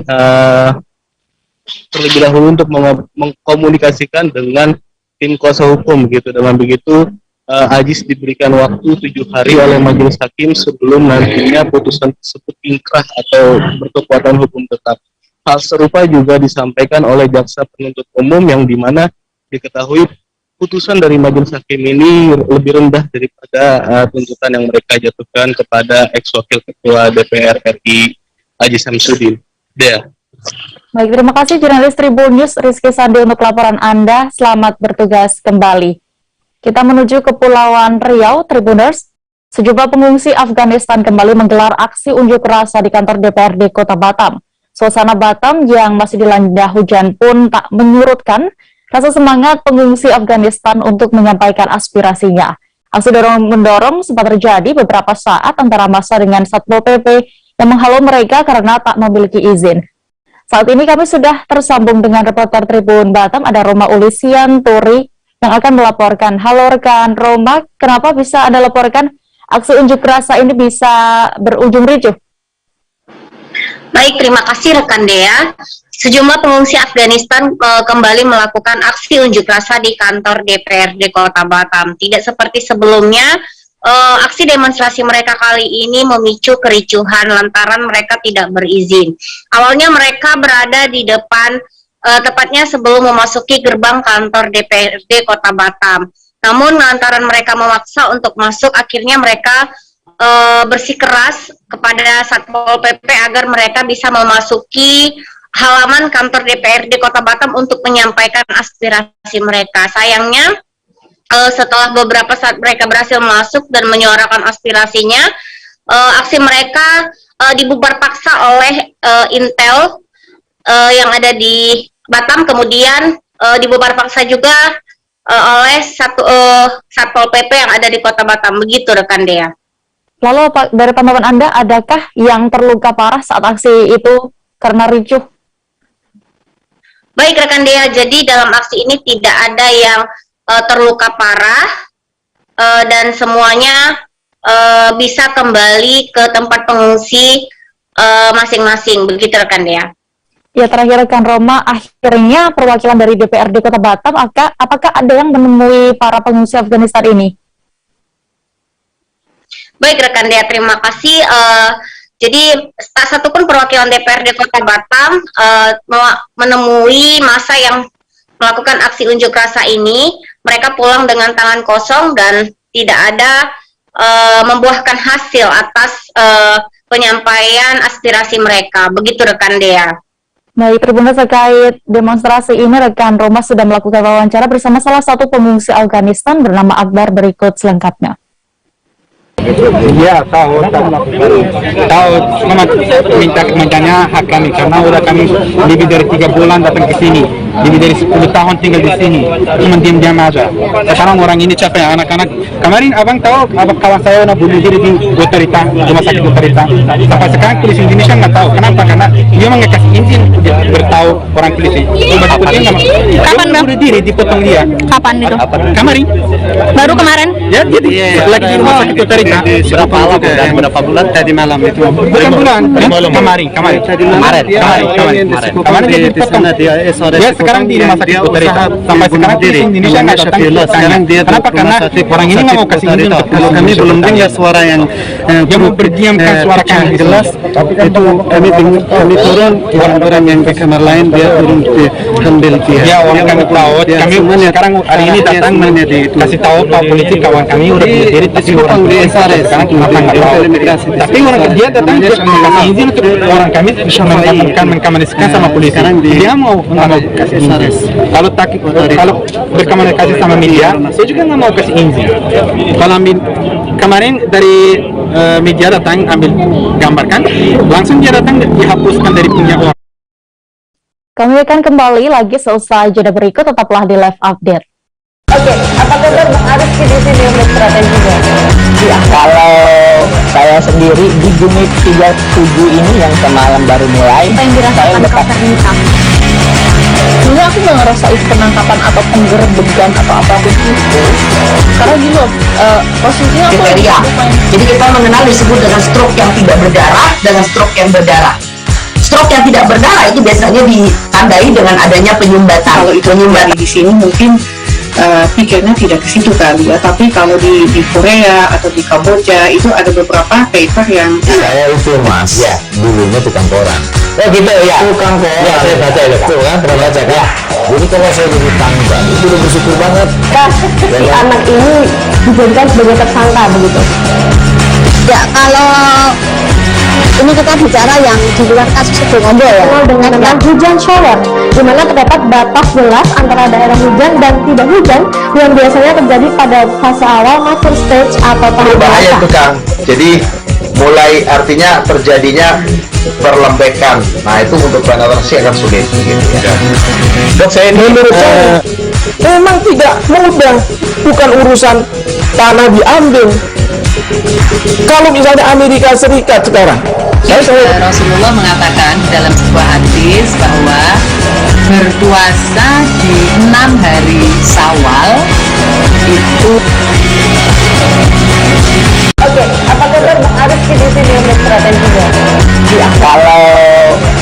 terlebih dahulu untuk mengkomunikasikan dengan tim kuasa hukum gitu. Dengan begitu Ajis diberikan waktu 7 hari oleh majelis hakim sebelum nantinya putusan tersebut ingkrah atau berkekuatan hukum tetap. Hal serupa juga disampaikan oleh jaksa penuntut umum, yang dimana diketahui putusan dari majelis hakim ini lebih rendah daripada tuntutan yang mereka jatuhkan kepada ex wakil ketua DPR RI Ajis Syamsuddin. Dea. Baik, terima kasih jurnalis Tribun News Rizky Sandi untuk laporan Anda. Selamat bertugas kembali. Kita menuju Kepulauan Riau, Tribuners. Sejumlah pengungsi Afghanistan kembali menggelar aksi unjuk rasa di kantor DPRD Kota Batam. Suasana Batam yang masih dilanda hujan pun tak menyurutkan rasa semangat pengungsi Afghanistan untuk menyampaikan aspirasinya. Aksi dorong-mendorong sempat terjadi beberapa saat antara massa dengan Satpol PP yang menghalau mereka karena tak memiliki izin. Saat ini kami sudah tersambung dengan reporter Tribun Batam, ada Roma Ulisian Turi yang akan melaporkan. Halo rekan Roma, kenapa bisa Anda laporkan aksi unjuk rasa ini bisa berujung ricuh? Baik, terima kasih rekan Dea. Sejumlah pengungsi Afghanistan kembali melakukan aksi unjuk rasa di kantor DPRD Kota Batam. Tidak seperti sebelumnya, aksi demonstrasi mereka kali ini memicu kericuhan lantaran mereka tidak berizin. Awalnya mereka berada di depan, tepatnya sebelum memasuki gerbang kantor DPRD Kota Batam. Namun lantaran mereka memaksa untuk masuk, akhirnya mereka bersikeras kepada Satpol PP agar mereka bisa memasuki halaman kantor DPRD Kota Batam untuk menyampaikan aspirasi mereka. Sayangnya setelah beberapa saat mereka berhasil masuk dan menyuarakan aspirasinya, aksi mereka dibubar paksa oleh Intel yang ada di Batam, kemudian dibubar paksa juga oleh Satpol PP yang ada di Kota Batam. Begitu rekan Dea. Lalu dari pantauan Anda, adakah yang terluka parah saat aksi itu karena ricuh? Baik rekan Dea, jadi dalam aksi ini tidak ada yang terluka parah dan semuanya bisa kembali ke tempat pengungsi masing-masing. Begitu rekan Dea. Ya, terakhir rekan Roma, akhirnya perwakilan dari DPRD Kota Batam, apakah ada yang menemui para pengungsi Afghanistan ini? Baik rekan Dea, terima kasih. Jadi tak satupun perwakilan DPRD Kota Batam menemui massa yang melakukan aksi unjuk rasa ini. Mereka pulang dengan tangan kosong dan tidak ada membuahkan hasil atas penyampaian aspirasi mereka. Begitu rekan Dea. Baik, Tribuners, terkait demonstrasi ini, rekan Roma sudah melakukan wawancara bersama salah satu pengungsi Afghanistan bernama Akbar. Berikut selengkapnya. Ya, tahu minta hak kami karena udah kami lebih dari 3 bulan datang ke sini, lebih dari 10 tahun tinggal di sini, cuma diam-diam aja. Sekarang orang ini capek, anak-anak. Kemarin abang tahu, kawan saya udah bunuh diri di Gotarita, rumah sakit Gotarita. Sampai sekarang polisi Indonesia nggak tahu kenapa, karena dia nggak kasih izin bertahu orang polisi. Kapan bunuh diri dipotong dia? Kapan itu? Kemarin. Baru kemarin? Ya, jadi lagi di rumah sakit Gotarita. Berapa bulan tadi malam itu? Bukan bulan, kemarin. Kemarin dipotong. Dia sekarang di rumah sakit Gotarita. Sampai sekarang polisi Indonesia nggak datang. Kenapa? Karena orang ini nggak mau kasih izin untuk kalau kami belum dengar suara yang mau berdiamkan suara kami jelas. Itu kami turun, orang-orang yang ke kamar lain dia turun ke ambil dia. Ya, orang kami tahu. Kami sekarang hari ini datang kasih tahu Pak polisi kawan kami udah bunuh diri di orang di SRS. Sekarang kenapa nggak tahu? Tapi orang dia datang kasih izin untuk orang kami bisa mengkomunikasikan sama polisi. Dia mau kasih SRS. Kalau berkomunikasi sama media, saya juga nggak mau kasih izin. Kalau kemarin dari media datang ambil gambarkan, langsung dia datang dihapuskan dari punya orang. Kami akan kembali lagi seusai jeda berikut, tetaplah di live update. Oke, apa kabar Bang Ariski di sini untuk strateginya? Ya, kalau saya sendiri di unit 37 ini yang semalam baru mulai, saya lepas hitam. Sebenarnya aku nggak ngerasa itu penangkapan atau penggerbegan atau apapun itu, karena gini loh, posisinya aku jadi kita mengenal disebut dengan stroke yang tidak berdarah dengan stroke yang berdarah. Stroke yang tidak berdarah itu biasanya ditandai dengan adanya penyumbatan. Kalau itu penyumbatan di sini mungkin pikirnya tidak ke situ kali ya, tapi kalau di Korea atau di Kamboja itu ada beberapa paper yang saya itu mas ya dulunya tukang koran. Oh gitu ya, tukang koran ya, saya baca ya tuh kan, pernah baca kan ya. Jadi kalau saya jadi tangga itu udah bersyukur banget si anak ini dijadikan sebagai tersangka begitu ya. Kalau ini kita bicara yang di luar kasus Situbondo ya, dengan hujan shower, di mana terdapat batas jelas antara daerah hujan dan tidak hujan yang biasanya terjadi pada fase awal mature stage atau tahap bahaya itu Kang. Jadi mulai artinya terjadinya perlembekan. Nah itu untuk penanganannya akan sulit gitu ya. Dok, saya ini menurut saya memang tidak mudah, bukan urusan tanah diambil. Kalau misalnya Amerika Serikat sekarang, Rasulullah mengatakan dalam sebuah hadis bahwa berpuasa di 6 hari Syawal itu. Oke, apa kabar Bang Ariski di sini untuk strateginya? Ya, kalau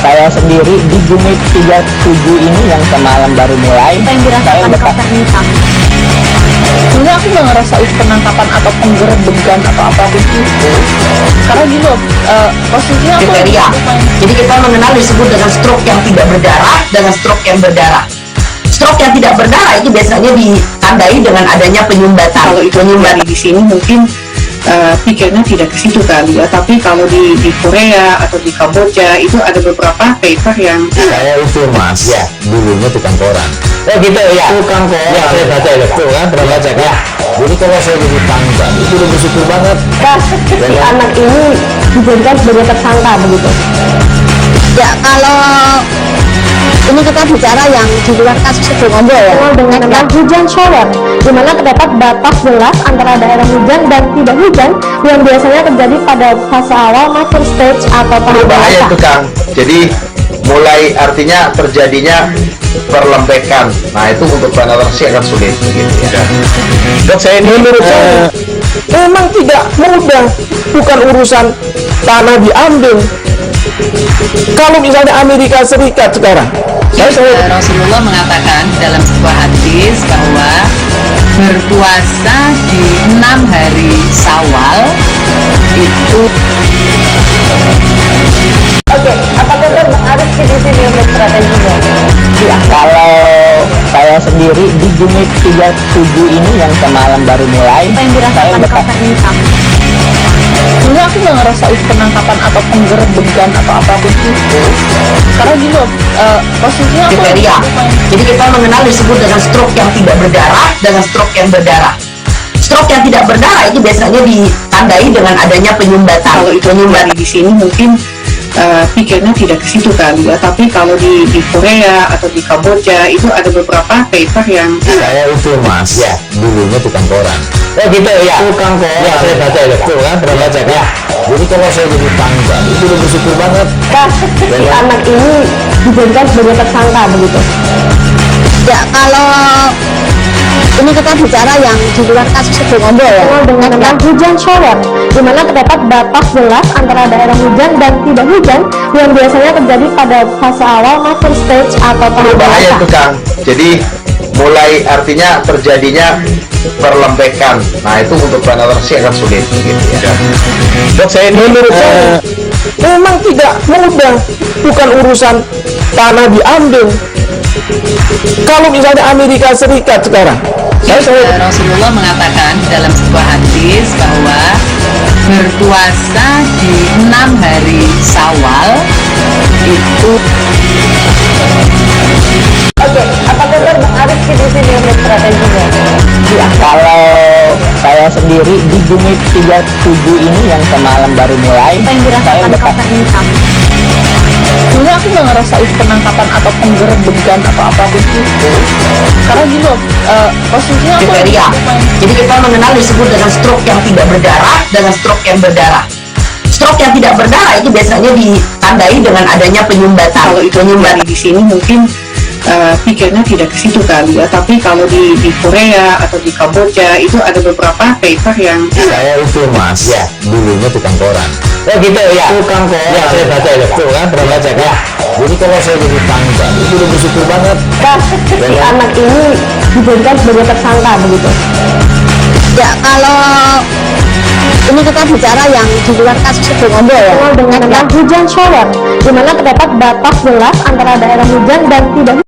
saya sendiri di unit 37 ini yang semalam baru mulai, saya lepas hitam. Sebenarnya aku nggak ngerasa itu penangkapan atau penggerbegan atau apapun itu, karena gini loh, posisinya aku jadi kita mengenal disebut dengan stroke yang tidak berdarah dengan stroke yang berdarah. Stroke yang tidak berdarah itu biasanya ditandai ditandai dengan adanya penyumbatan. Kalau itu terjadi di sini mungkin pikirnya tidak ke situ kali ya, tapi kalau di Korea atau di Kamboja itu ada beberapa paper yang saya itu mas ya dulunya tukang koran. Oh gitu ya, tukang koran ya, saya baca ya tuh kan, pernah baca ya. Jadi kalau saya jadi tanggal itu udah bersyukur banget. Si anak ini dijadikan sebagai tersangka begitu. Ya, kalau ini kita bicara yang di luar kasus Situbondo ya. Dengan hujan shower, di mana terdapat batas jelas antara daerah hujan dan tidak hujan yang biasanya terjadi pada fase awal mature stage atau tahap bahaya basah. itu Kang. Jadi mulai artinya terjadinya perlembekan. Nah itu untuk penetrasi akan sulit gitu ya. Dok, saya ini menurut saya memang tidak mudah, bukan urusan tanah diambil. Kalau misalnya Amerika Serikat sekarang, Rasulullah mengatakan dalam sebuah hadis bahwa berpuasa di 6 hari Syawal itu. Oke, apakah Bang Arif di sini untuk strateginya? Ya, kalau saya sendiri di unit 37 ini yang semalam baru mulai, Apa yang dirasakan kapan ini, Kang? Sebenarnya aku nggak ngerasa itu penangkapan atau penggerbegan atau apapun itu, karena gini loh, posisinya aku Kriteria. Jadi kita mengenal disebut dengan stroke yang tidak berdarah dengan stroke yang berdarah. Stroke yang tidak berdarah itu biasanya ditandai dengan adanya penyumbatan. kalau itu terjadi di sini mungkin pikirnya tidak ke situ kali ya, tapi kalau di Korea atau di Kamboja itu ada beberapa paper yang saya itu mas ya dulunya tukang koran. Oh gitu ya, tukang koran ya, saya baca ya tuh kan, pernah baca ya. Jadi kalau saya jadi tanggal itu udah bersyukur banget. Si anak ini dijadikan sebagai tersangka begitu. Ya, kalau ini kita bicara yang di luar kasus Situbondo ya. Dengan hujan shower, di mana terdapat batas jelas antara daerah hujan dan tidak hujan yang biasanya terjadi pada fase awal mature stage atau tahap Bahaya basah. itu Kang. Jadi mulai artinya terjadinya perlembekan. Nah itu untuk penetrasi akan sulit gitu ya. Dok, saya ini menurut saya memang tidak mudah, bukan urusan tanah diambil. Kalau misalnya Amerika Serikat sekarang, Rasulullah mengatakan dalam sebuah hadis bahwa berpuasa di 6 hari Syawal itu. Oke, apakah Bang Arif di sini untuk strateginya? ya kalau saya sendiri di unit 37 ini yang semalam baru mulai, Apa yang dirasakan kapan ini, Kang? Sebenarnya aku nggak ngerasa itu penangkapan atau penggerbegan atau apapun itu, karena gini loh, posisinya aku Kriteria. Jadi kita mengenal disebut dengan stroke yang tidak berdarah dengan stroke yang berdarah. Stroke yang tidak berdarah itu biasanya ditandai dengan adanya penyumbatan. kalau itu terjadi di sini mungkin pikirnya tidak ke situ kali ya, tapi kalau di Korea atau di Kamboja itu ada beberapa paper yang Saya itu mas ya dulunya tukang koran. Oh gitu ya, tukang koran ya, saya baca ya tuh kan, pernah baca ya. Jadi kalau saya jadi tanggal itu udah bersyukur banget. Si anak ini dijadikan sebagai tersangka begitu. Ya, kalau ini kita bicara yang di luar kasus Situbondo ya. Dengan hujan shower, di mana terdapat batas jelas antara daerah hujan dan tidak hujan.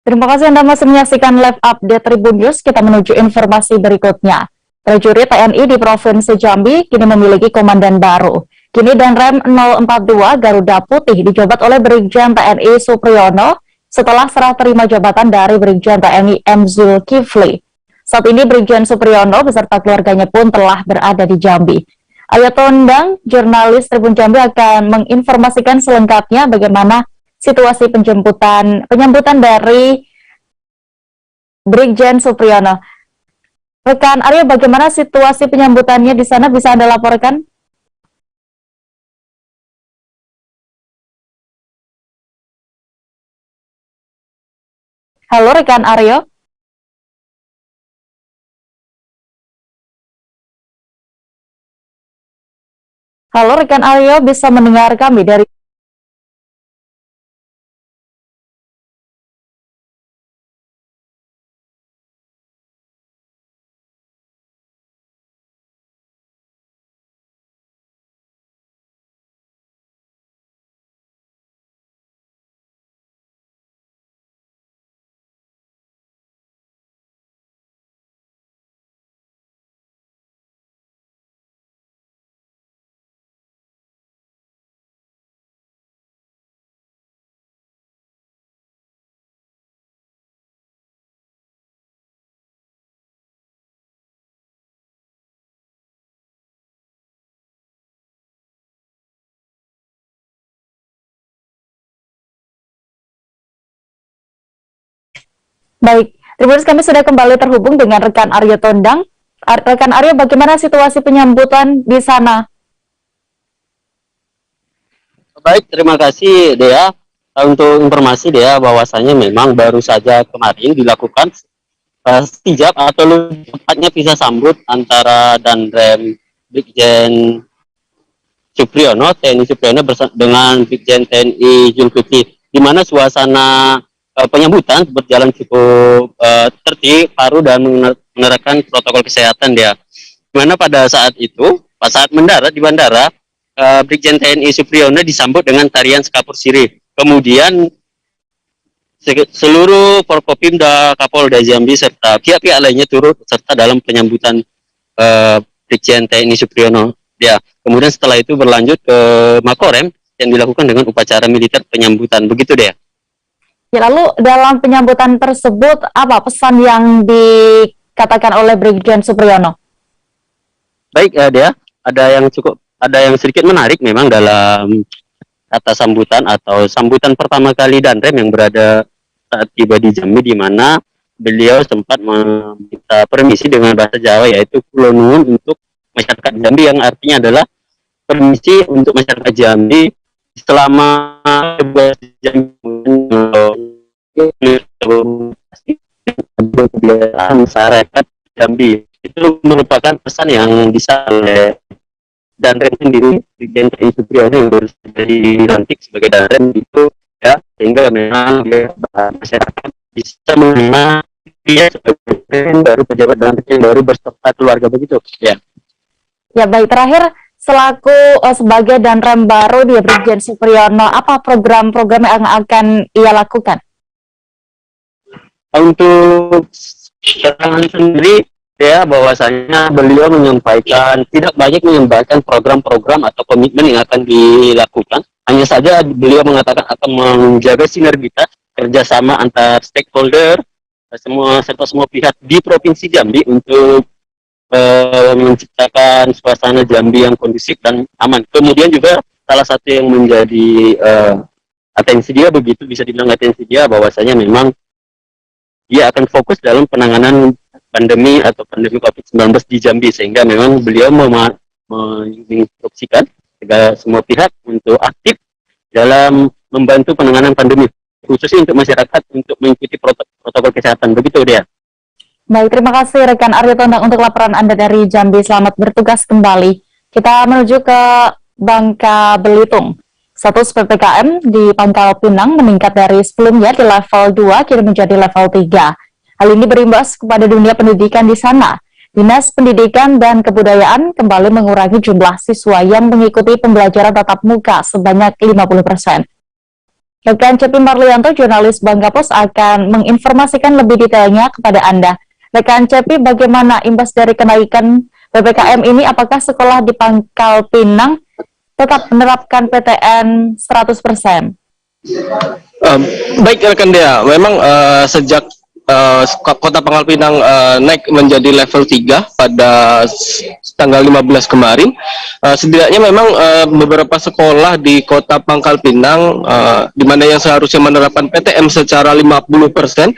Terima kasih Anda masih menyaksikan live update Tribun News. Kita menuju informasi berikutnya. Prajurit TNI di Provinsi Jambi kini memiliki komandan baru. Kini Danrem 042 Garuda Putih dijabat oleh Brigjen TNI Supriyono setelah serah terima jabatan dari Brigjen TNI M. Zulkifli. Saat ini Brigjen Supriyono beserta keluarganya pun telah berada di Jambi. Ayo Tondang, jurnalis Tribun Jambi akan menginformasikan selengkapnya bagaimana situasi penyambutan dari Brigjen Supriyono. Rekan Arya, bagaimana situasi penyambutannya di sana, bisa Anda laporkan? Halo rekan Aryo. Halo rekan Aryo, bisa mendengar kami dari Baik, Tribuners, kami sudah kembali terhubung dengan rekan Aryo Tondang. Rekan Aryo, bagaimana situasi penyambutan di sana? Baik, terima kasih Dea. Untuk informasi Dea, bahwasanya memang baru saja kemarin dilakukan stijab atau lebih tepatnya pisah sambut antara Danrem Brigjen Supriyono, TNI Supriyono dengan Brigjen TNI Zulkifli, di mana suasana penyambutan berjalan cukup tertib, haru dan menerapkan protokol kesehatan Dea. Di mana pada saat itu, saat mendarat di bandara, Brigjen TNI Supriyono disambut dengan tarian Sekapur Sirih. Kemudian seluruh Forkopimda, Kapolda Jambi serta pihak-pihak lainnya turut serta dalam penyambutan Brigjen TNI Supriyono. Ya, kemudian setelah itu berlanjut ke Makorem yang dilakukan dengan upacara militer penyambutan. Begitu deh. Ya, lalu dalam penyambutan tersebut apa pesan yang dikatakan oleh Brigjen Supriyono? Baik, Dea, ada yang sedikit menarik memang dalam kata sambutan atau sambutan pertama kali Danrem yang berada saat tiba di Jambi, di mana beliau sempat meminta permisi dengan bahasa Jawa, yaitu Kulo Nuwun untuk masyarakat Jambi, yang artinya adalah permisi untuk masyarakat Jambi selama kebiasaan masyarakat Jambi. Itu merupakan pesan yang bisa oleh Danrem sendiri, Brigjen TNI Supriyono yang baru saja dilantik sebagai Danrem itu ya, sehingga memang dia masyarakat bisa menerima dia sebagai baru pejabat Danrem yang baru berserta keluarga, begitu ya. Ya, baik, terakhir selaku sebagai Danrem baru di Brigjen Supriyono, apa program-program yang akan ia lakukan? Untuk keterangan sendiri ya, bahwasanya beliau tidak banyak menyampaikan program-program atau komitmen yang akan dilakukan. Hanya saja beliau mengatakan akan menjaga sinergitas kerjasama antar stakeholder, semua pihak di Provinsi Jambi untuk menciptakan suasana Jambi yang kondusif dan aman. Kemudian juga salah satu yang menjadi atensi dia, begitu bisa dibilang atensi dia, bahwasanya memang dia akan fokus dalam penanganan pandemi atau pandemi COVID-19 di Jambi, sehingga memang beliau menginstruksikan semua pihak untuk aktif dalam membantu penanganan pandemi, khususnya untuk masyarakat untuk mengikuti protokol kesehatan. Begitu dia. Baik, terima kasih rekan Aryo Tondang untuk laporan Anda dari Jambi. Selamat bertugas kembali. Kita menuju ke Bangka Belitung. Status PPKM di Pangkal Pinang meningkat dari sebelumnya di level 2 kini menjadi level 3. Hal ini berimbas kepada dunia pendidikan di sana. Dinas Pendidikan dan Kebudayaan kembali mengurangi jumlah siswa yang mengikuti pembelajaran tatap muka sebanyak 50%. Rekan Cepi Marlianto, jurnalis Bangka Pos, akan menginformasikan lebih detailnya kepada Anda. Rekan Cepi, bagaimana imbas dari kenaikan PPKM ini? Apakah sekolah di Pangkal Pinang tetap menerapkan PTM 100%? Baik rekan Dea, memang sejak Kota Pangkal Pinang naik menjadi level 3 pada tanggal 15 kemarin, setidaknya memang beberapa sekolah di Kota Pangkal Pinang di mana yang seharusnya menerapkan PTM secara 50%,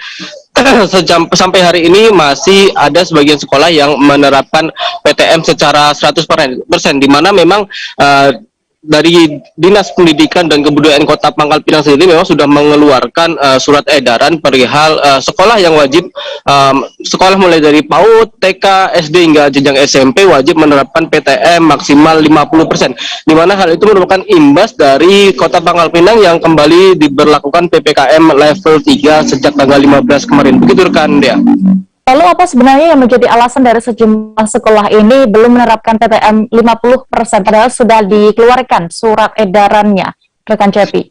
sampai hari ini masih ada sebagian sekolah yang menerapkan PTM secara 100%, di mana memang dari Dinas Pendidikan dan Kebudayaan Kota Pangkal Pinang sendiri memang sudah mengeluarkan surat edaran perihal sekolah yang wajib, sekolah mulai dari PAUD, TK, SD hingga jenjang SMP wajib menerapkan PTM maksimal 50%, di mana hal itu merupakan imbas dari Kota Pangkal Pinang yang kembali diberlakukan PPKM level 3 sejak tanggal 15 kemarin. Begitu rekan Dea. Lalu apa sebenarnya yang menjadi alasan dari sejumlah sekolah ini belum menerapkan PTM 50% padahal sudah dikeluarkan surat edarannya, rekan Cepi?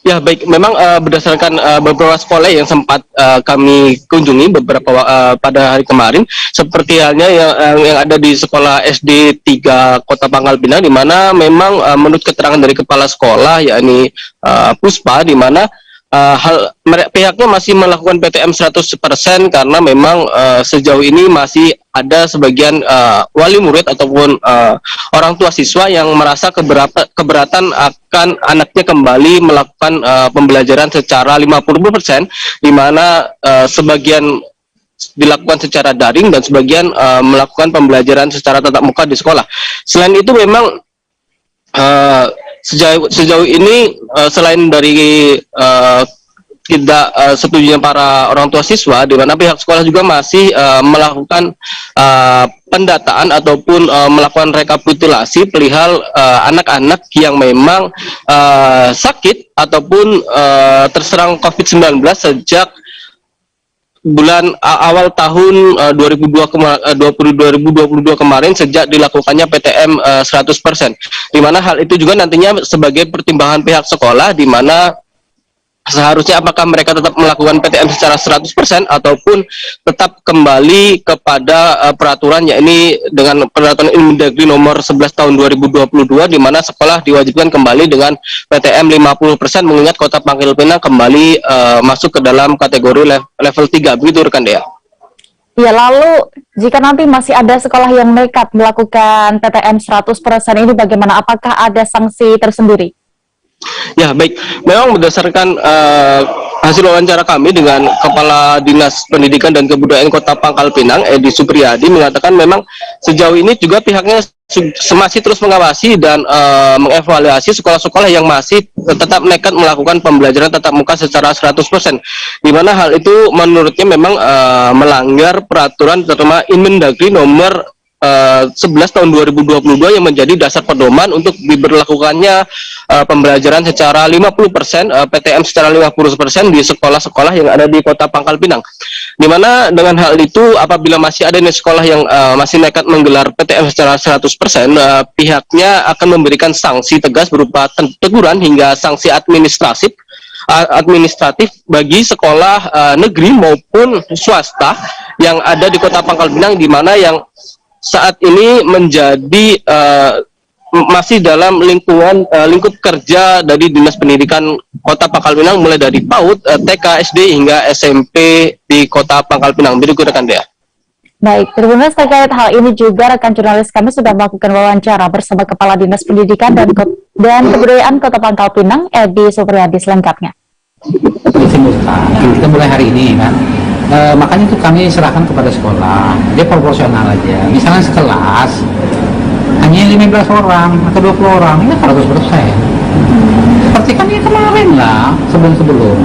Ya baik, memang berdasarkan beberapa sekolah yang sempat kami kunjungi pada hari kemarin, seperti halnya yang ada di sekolah SD 3 Kota Pangkal Pinang, di mana memang menurut keterangan dari kepala sekolah yakni Puspa, di mana pihaknya masih melakukan PTM 100% karena memang sejauh ini masih ada sebagian wali murid ataupun orang tua siswa yang merasa keberatan akan anaknya kembali melakukan pembelajaran secara 50%, di mana sebagian dilakukan secara daring dan sebagian melakukan pembelajaran secara tatap muka di sekolah. Selain itu memang sejauh ini selain dari tidak setujunya para orang tua siswa, di mana pihak sekolah juga masih melakukan pendataan ataupun melakukan rekapitulasi perihal anak-anak yang memang sakit ataupun terserang COVID-19 sejak bulan awal tahun 2022 kemarin sejak dilakukannya PTM 100%, di mana hal itu juga nantinya sebagai pertimbangan pihak sekolah, di mana seharusnya apakah mereka tetap melakukan PTM secara 100% ataupun tetap kembali kepada peraturan, yakni dengan peraturan Inmendagri nomor 11 tahun 2022, di mana sekolah diwajibkan kembali dengan PTM 50%, mengingat Kota Pangkal Pinang kembali masuk ke dalam kategori level 3, begitu rekan Dea. Ya, lalu jika nanti masih ada sekolah yang nekat melakukan PTM 100% ini bagaimana? Apakah ada sanksi tersendiri? Ya, baik. Memang berdasarkan hasil wawancara kami dengan Kepala Dinas Pendidikan dan Kebudayaan Kota Pangkal Pinang, Edi Supriyadi, mengatakan memang sejauh ini juga pihaknya masih terus mengawasi dan mengevaluasi sekolah-sekolah yang masih tetap nekat melakukan pembelajaran tatap muka secara 100%, di mana hal itu menurutnya memang melanggar peraturan terutama Inmendagri nomor 11 tahun 2022 yang menjadi dasar pedoman untuk diberlakukannya pembelajaran secara 50%, PTM secara 50% di sekolah-sekolah yang ada di Kota Pangkal Pinang. Di mana dengan hal itu apabila masih ada sekolah yang masih nekat menggelar PTM secara 100%, pihaknya akan memberikan sanksi tegas berupa teguran hingga sanksi administratif bagi sekolah negeri maupun swasta yang ada di Kota Pangkal Pinang, di mana yang saat ini menjadi masih dalam lingkup kerja dari Dinas Pendidikan Kota Pangkal Pinang, mulai dari PAUD, TK, SD hingga SMP di Kota Pangkal Pinang. Berikut rekan Dea. Baik, Tribuners, terkait hal ini juga rekan jurnalis kami sudah melakukan wawancara bersama Kepala Dinas Pendidikan dan Kebudayaan Kota Pangkal Pinang, Edi Supriyadi, selengkapnya. Kita mulai hari ini kan. Makanya itu kami serahkan kepada sekolah, dia proporsional aja. Misalnya sekelas hanya 15 orang atau 20 orang, ya 100%. Seperti kan ya kemarin lah, sebelum-sebelum.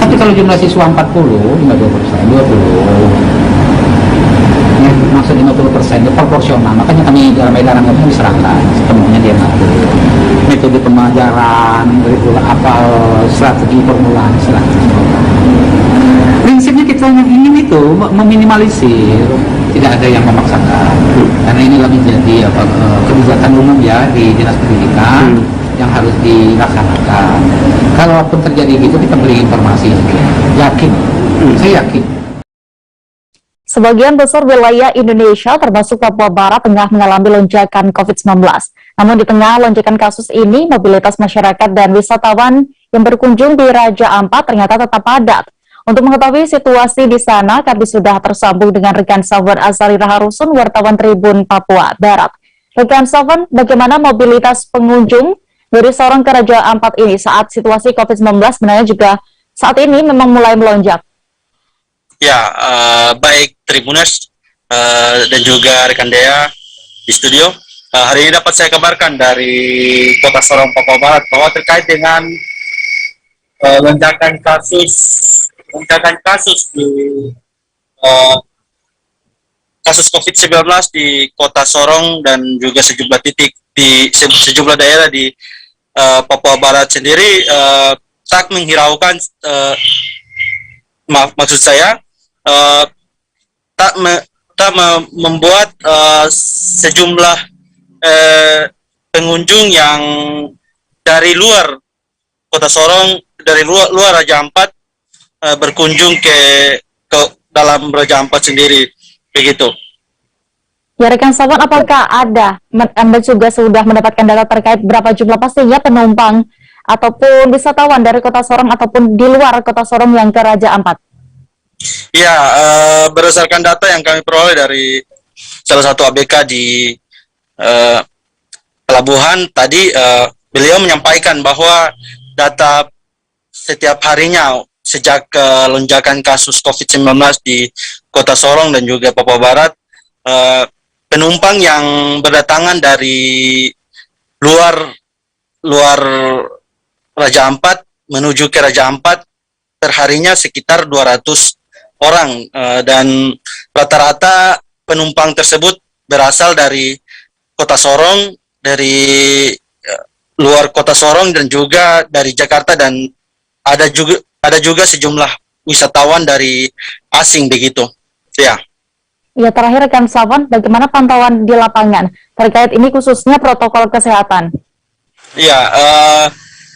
Tapi kalau jumlah siswa 40, hingga 20%, 20. Ya, maksud 50% itu proporsional. Makanya kami dalam edaran kami diserahkan sepenuhnya dia ngatur. Metode pembelajaran, strategi permulaan, strategi sekolah. Prinsipnya kita yang ingin itu meminimalisir, tidak ada yang memaksakan, karena ini lagi jadi kebijakan umum ya di Dinas Pendidikan yang harus dilaksanakan. Kalaupun terjadi gitu, kita beri informasi, yakin, saya yakin. Sebagian besar wilayah Indonesia termasuk Papua Barat tengah mengalami lonjakan COVID-19. Namun di tengah lonjakan kasus ini, mobilitas masyarakat dan wisatawan yang berkunjung di Raja Ampat ternyata tetap padat. Untuk mengetahui situasi di sana, kami sudah tersambung dengan rekan Safwan Azari Raharusun, wartawan Tribun Papua Barat. Rekan Safwan, bagaimana mobilitas pengunjung dari Sorong ke Raja Ampat ini saat situasi COVID-19 sebenarnya juga saat ini memang mulai melonjak? Ya, baik Tribuners dan juga rekan Dea di studio. Hari ini dapat saya kabarkan dari Kota Sorong, Papua Barat, bahwa terkait dengan lonjakan kasus di kasus COVID-19 di Kota Sorong dan juga sejumlah titik di sejumlah daerah di Papua Barat sendiri sangat menghiraukan. Maksud saya membuat sejumlah pengunjung yang dari luar Kota Sorong, dari luar Raja Ampat berkunjung ke dalam Raja Ampat sendiri, begitu. Ya, rekan Safwan, apakah Anda juga sudah mendapatkan data terkait berapa jumlah pastinya penumpang ataupun wisatawan dari Kota Sorong ataupun di luar Kota Sorong yang ke Raja Ampat? Ya, berdasarkan data yang kami peroleh dari salah satu ABK di pelabuhan tadi, beliau menyampaikan bahwa data setiap harinya sejak lonjakan kasus COVID-19 di Kota Sorong dan juga Papua Barat, penumpang yang berdatangan dari luar Raja Ampat menuju ke Raja Ampat perharinya sekitar 200 orang, dan rata-rata penumpang tersebut berasal dari Kota Sorong, dari luar Kota Sorong dan juga dari Jakarta, dan ada juga sejumlah wisatawan dari asing begitu. Ya. Ya, terakhir rekan Sawan, bagaimana pantauan di lapangan terkait ini khususnya protokol kesehatan? Ya,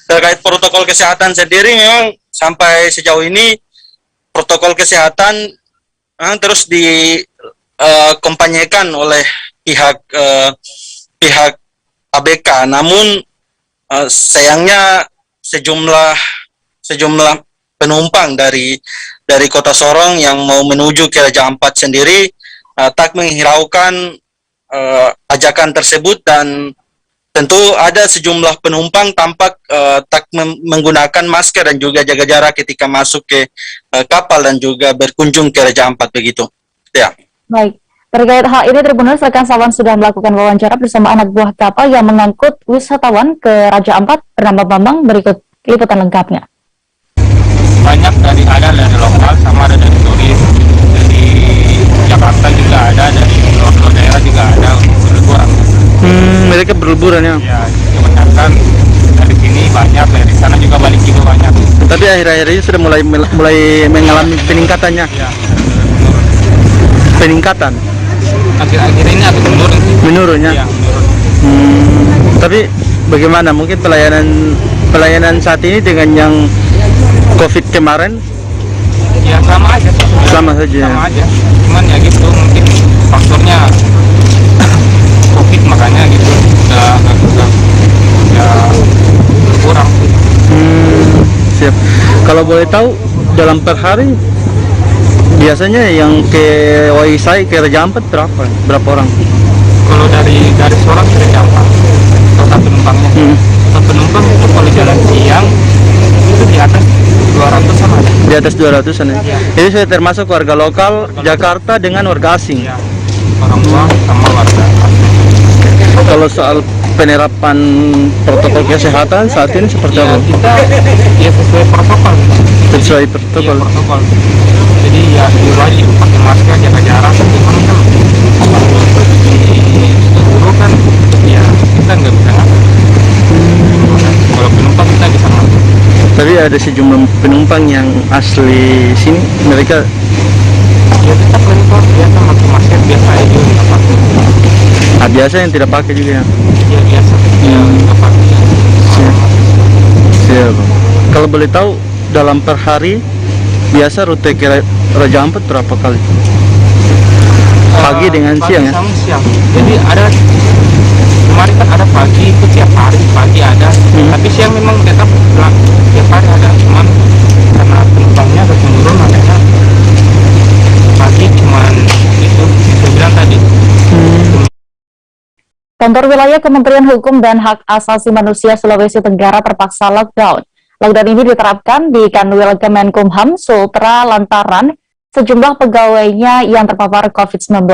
terkait protokol kesehatan sendiri memang sampai sejauh ini protokol kesehatan terus dikampanyekan oleh pihak ABK. Namun sayangnya sejumlah penumpang dari Kota Sorong yang mau menuju ke Raja Ampat sendiri tak menghiraukan ajakan tersebut, dan tentu ada sejumlah penumpang tampak tak menggunakan masker dan juga jaga jarak ketika masuk ke kapal dan juga berkunjung ke Raja Ampat begitu. Ya. Baik, terkait hal ini Tribuners, rekan Sawan sudah melakukan wawancara bersama anak buah kapal yang mengangkut wisatawan ke Raja Ampat bernama Bambang. Berikut liputan lengkapnya. Banyak ada dari lokal sama ada dari turis, dari Jakarta juga ada, dari luar daerah juga ada berliburan. Mereka berliburan ya? Ya, kebanyakan dari sini banyak, dari sana juga balik juga banyak. Tapi akhir-akhir ini sudah mulai mengalami peningkatannya. Ya, peningkatan. Akhir-akhir ini agak menurun. Menurunnya? Ya, menurun. Tapi bagaimana mungkin pelayanan saat ini dengan yang COVID kemarin? Ya sama aja. Sama saja. Sama aja. Cuman ya gitu, mungkin faktornya COVID makanya gitu udah kurang. Siap. Kalau boleh tahu dalam per hari biasanya yang ke Waisai ke Raja Ampat berapa orang? Kalau dari Sorong ke Raja Ampat total penumpangnya, total penumpang itu kalau jalan siang itu di atas 200-an ada. Di atas 200-an ya? Jadi sudah termasuk warga lokal Jakarta dengan warga asing? Ya, orang tua sama warga asing. Kalau soal penerapan protokol kesehatan saat ini seperti apa? Kita ya sesuai protokol. Sesuai protokol? Ya, protokol. Jadi ya wajib pakai masker, jaga jarak. Cuman kan dulu kan ya kita nggak bisa ngatur. Kalau penumpang kita bisa ngatur. Tapi ada sejumlah penumpang yang asli sini, mereka ya tetap penumpang biasa pakai masker biasa aja nggak pakai. Biasa yang tidak pakai juga ya? Ya biasa yang nggak pakai. Siap. Kalau boleh tahu dalam per hari biasa rute ke Raja Ampat berapa kali? Pagi dengan siang ya? Sama siang. Jadi ada kemarin kan ada pagi itu tiap hari pagi ada, tapi siang memang tetap tiap hari ada, cuman karena penumpangnya agak menurun makanya pagi cuman itu saya bilang tadi. Kantor Wilayah Kementerian Hukum dan Hak Asasi Manusia Sulawesi Tenggara terpaksa lockdown. Lockdown ini diterapkan di Kanwil Kemenkumham Sultra lantaran sejumlah pegawainya yang terpapar COVID-19.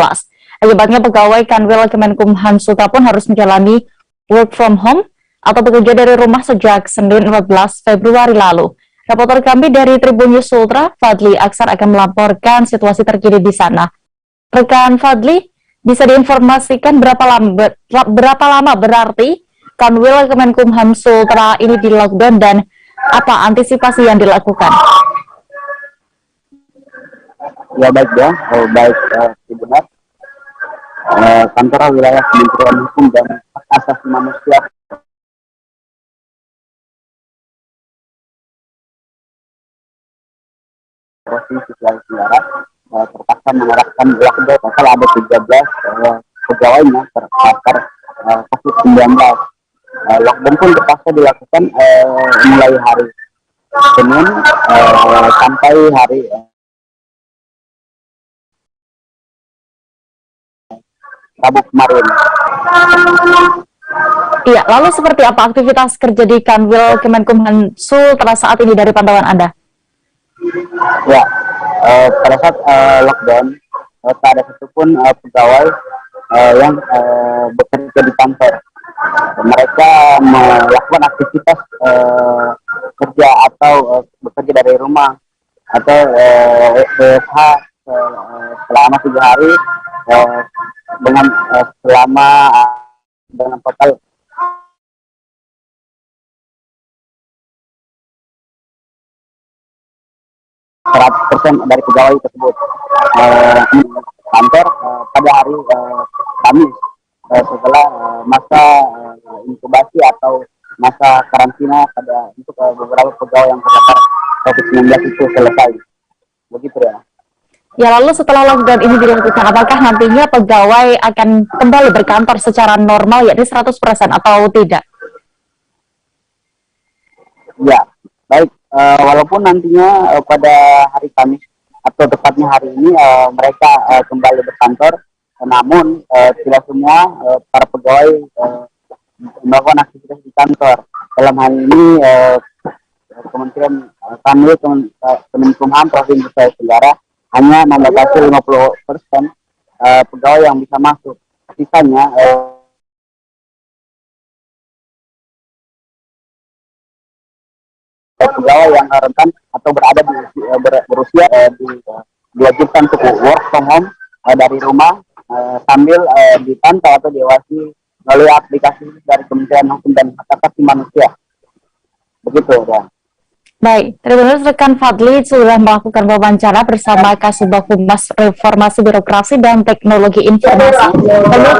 Akibatnya pegawai Kanwil Kemenkumham Sultra pun harus menjalani work from home atau bekerja dari rumah sejak Senin 14 Februari lalu. Reporter kami dari Tribun News Sultra, Fadli Aksar, akan melaporkan situasi terkini di sana. Rekan Fadli, bisa diinformasikan berapa lama berarti Kanwil Kemenkumham Sultra ini di lockdown dan apa antisipasi yang dilakukan? Ya baik ya, baik Tribuners. Kantor Wilayah Kementerian Hukum dan Hak Asasi Manusia Provinsi Sulawesi Tenggara terpaksa menerapkan lockdown. Total ada 13 pegawainya terpapar COVID-19. lockdown pun terpaksa dilakukan mulai hari Senin sampai hari Rabu kemarin. Iya, lalu seperti apa aktivitas kerja di Kanwil Kemenkumham pada saat ini dari pantauan Anda? Ya, pada saat lockdown, tak ada satupun pegawai yang bekerja di kantor. Mereka melakukan aktivitas kerja atau bekerja dari rumah atau WFH selama 3 hari dengan dengan total % dari pegawai tersebut kantor pada hari Kamis setelah masa inkubasi atau masa karantina untuk beberapa pegawai yang terpapar COVID-19 itu selesai. Begitu ya. Ya, lalu setelah lockdown ini dilakukan, apakah nantinya pegawai akan kembali berkantor secara normal, yakni 100% atau tidak? Ya, baik. Walaupun nantinya pada hari Kamis atau tepatnya hari ini mereka kembali berkantor, namun tidak semua para pegawai melakukan aktivitas di kantor. Dalam hal ini Kementerian Kemenkumham Provinsi Sulawesi Tenggara hanya membatasi 50% pegawai yang bisa masuk. Sisanya pegawai yang rentan atau berada berusia diwajibkan untuk work from home dari rumah sambil dipantau atau diawasi melalui aplikasi dari Kementerian Hukum dan Hak Asasi Manusia. Begitu ya. Baik, terima kasih rekan Fadli sudah melakukan wawancara bersama Kasubag Humas Reformasi Birokrasi dan Teknologi Informasi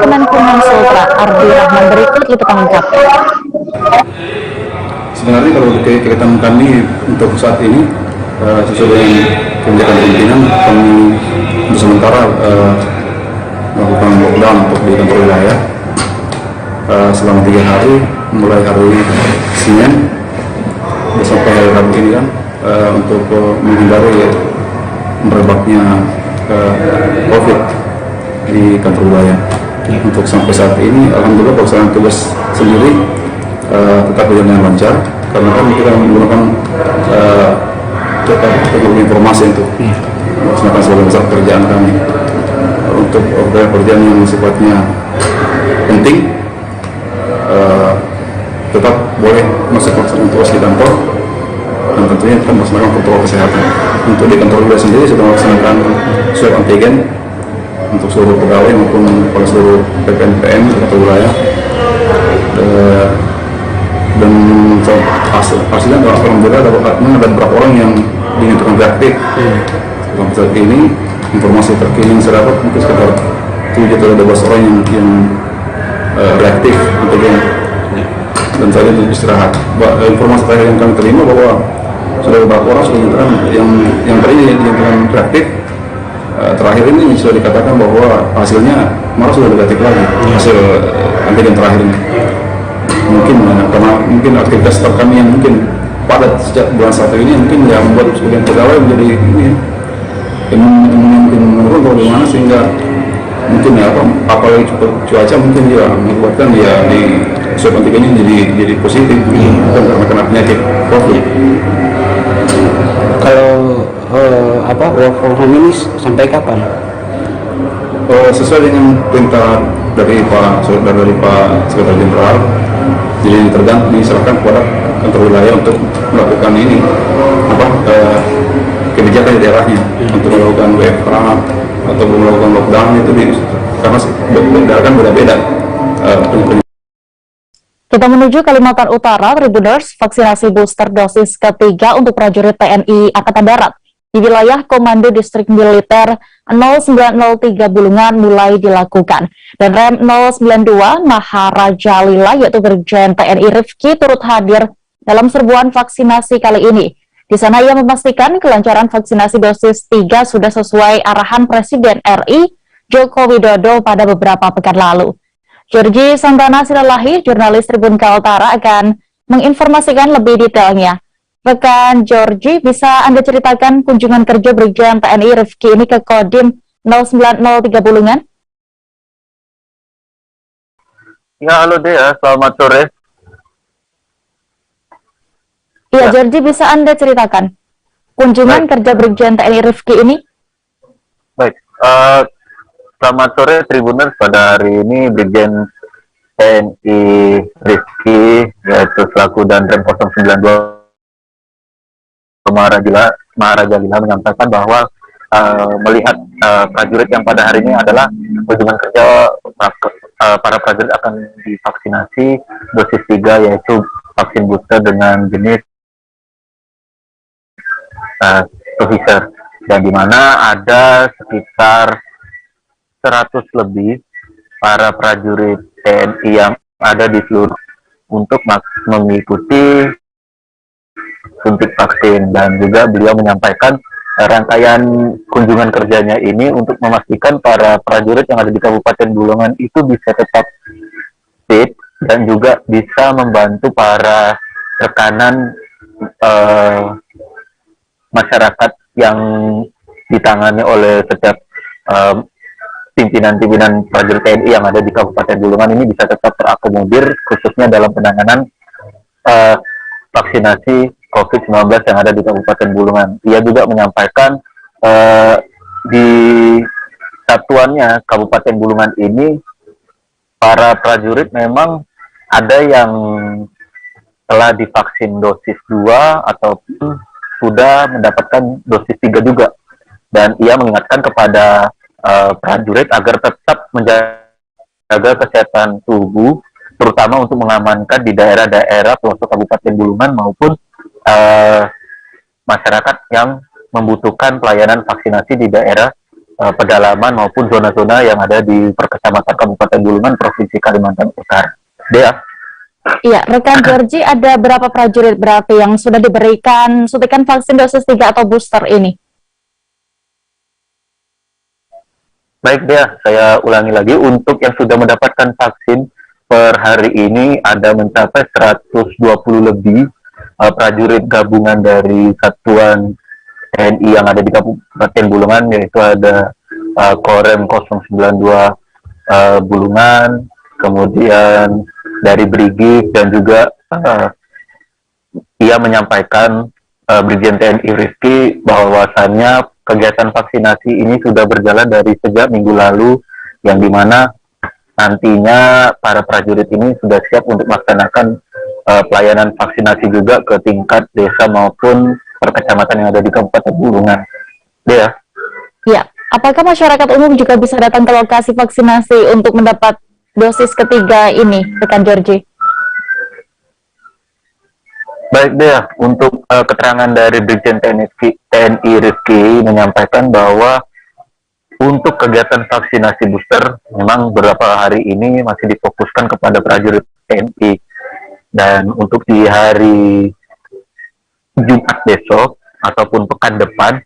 Kemenkumham Sultra Ardi Rahman. Berikut liputan lengkapnya. Sebenarnya kalau kegiatan kami untuk saat ini sesuai dengan kebijakan pimpinan, kami untuk sementara melakukan lockdown untuk di kantor wilayah selama 3 hari, mulai hari Senin sampai hari Rabu ini kan, untuk menghindari merebaknya COVID di kantor wilayah. Untuk sampai saat ini, alhamdulillah pelaksanaan tugas sendiri tetap berjalan dengan lancar, karena kan kita menggunakan teknologi informasi untuk melaksanakan sebagian besar pekerjaan kami. Untuk pekerjaan yang sifatnya penting tetap boleh masuk untuk di kantor, dan tentunya kita melaksanakan protokol kesehatan. Untuk di kantor wilayah sendiri sudah melaksanakan swab antigen untuk seluruh pegawai maupun pada seluruh PPNPM di kantor wilayah. Dan hasilnya alhamdulillah ada beberapa orang yang dinyatakan reaktif. Sampai saat ini informasi terkini yang saya dapat mungkin sekitar 7 atau 12 orang yang reaktif antigen, dan saya untuk istirahat. Informasi terakhir yang kami terima bahwa sudah beberapa orang sudah dinyatakan yang tadinya dinyatakan reaktif, terakhir ini sudah dikatakan bahwa hasilnya malah sudah negatif lagi, hasil antigen terakhir ini. Mungkin karena mungkin aktivitas kami yang mungkin padat sejak bulan 1 ini mungkin yang membuat sebagian pegawai menjadi ini mungkin menurun atau bagaimana, sehingga mungkin ya apalagi cuaca mungkin dia mengakibatkan dia di swab antigennya jadi positif, bukan karena penyakit COVID. Kalau work from home ini sampai kapan? Sesuai dengan perintah dari Pak Sekretaris Jenderal, jadi tergantung diserahkan kepada kantor wilayah untuk melakukan ini kebijakan di daerahnya untuk melakukan WFH atau melakukan lockdown itu karena daerah kan beda-beda. Kita menuju Kalimantan Utara, Tribuners, vaksinasi booster dosis ketiga untuk prajurit TNI Angkatan Darat di wilayah Komando Distrik Militer 0903 Bulungan mulai dilakukan. Dan Rem 092 Maharaja Lila, yaitu Brigjen TNI Rifki, turut hadir dalam serbuan vaksinasi kali ini. Di sana ia memastikan kelancaran vaksinasi dosis 3 sudah sesuai arahan Presiden RI Joko Widodo pada beberapa pekan lalu. Georgie Santana Silalahi, jurnalis Tribun Kaltara akan menginformasikan lebih detailnya. Rekan Georgie, bisa Anda ceritakan kunjungan kerja Brigjen TNI Rifki ini ke Kodim 0903 Bulungan? Ya, halo Dea, selamat sore. Iya, Georgie, bisa Anda ceritakan kunjungan kerja Brigjen TNI Rifki ini? Baik, selamat sore Tribuners. Pada hari ini Brigjen TNI Rifki, yaitu selaku Danrem 092 Maharajalela menyampaikan bahwa melihat prajurit yang pada hari ini adalah kunjungan kerja para prajurit akan divaksinasi dosis 3, yaitu vaksin booster dengan jenis Pfizer, dan di mana ada sekitar 100 lebih para prajurit TNI yang ada di seluruh untuk mengikuti suntik vaksin. Dan juga beliau menyampaikan rangkaian kunjungan kerjanya ini untuk memastikan para prajurit yang ada di Kabupaten Bulungan itu bisa tetap fit dan juga bisa membantu para rekanan masyarakat yang ditangani oleh setiap pimpinan-pimpinan prajurit TNI yang ada di Kabupaten Bulungan ini bisa tetap terakomodir, khususnya dalam penanganan vaksinasi COVID-19 yang ada di Kabupaten Bulungan. Ia juga menyampaikan di satuannya Kabupaten Bulungan ini, para prajurit memang ada yang telah divaksin dosis 2 ataupun sudah mendapatkan dosis 3 juga. Dan ia mengingatkan kepada prajurit agar tetap menjaga kesehatan tubuh, terutama untuk mengamankan di daerah-daerah pelosok Kabupaten Bulungan maupun masyarakat yang membutuhkan pelayanan vaksinasi di daerah pedalaman maupun zona-zona yang ada di Perkecamatan Kabupaten Bulungan, Provinsi Kalimantan Utara. Dea. Iya, rekan Georgie, ada berapa prajurit berarti yang sudah diberikan suntikan vaksin dosis 3 atau booster ini? Baik Dea, saya ulangi lagi, untuk yang sudah mendapatkan vaksin per hari ini ada mencapai 120 lebih prajurit gabungan dari satuan TNI yang ada di Kabupaten Bulungan, yaitu ada Korem 092 Bulungan, kemudian dari Brigif, dan juga ia menyampaikan Brigjen TNI Rifki bahwasannya kegiatan vaksinasi ini sudah berjalan dari sejak minggu lalu, yang dimana nantinya para prajurit ini sudah siap untuk melaksanakan pelayanan vaksinasi juga ke tingkat desa maupun perkecamatan yang ada di Kabupaten Bulungan. Dea. Ya, apakah masyarakat umum juga bisa datang ke lokasi vaksinasi untuk mendapat dosis ketiga ini, rekan Georgie? Baik Dea, untuk keterangan dari Brigjen TNI Rifki menyampaikan bahwa untuk kegiatan vaksinasi booster memang beberapa hari ini masih difokuskan kepada prajurit TNI, dan untuk di hari Jumat besok ataupun pekan depan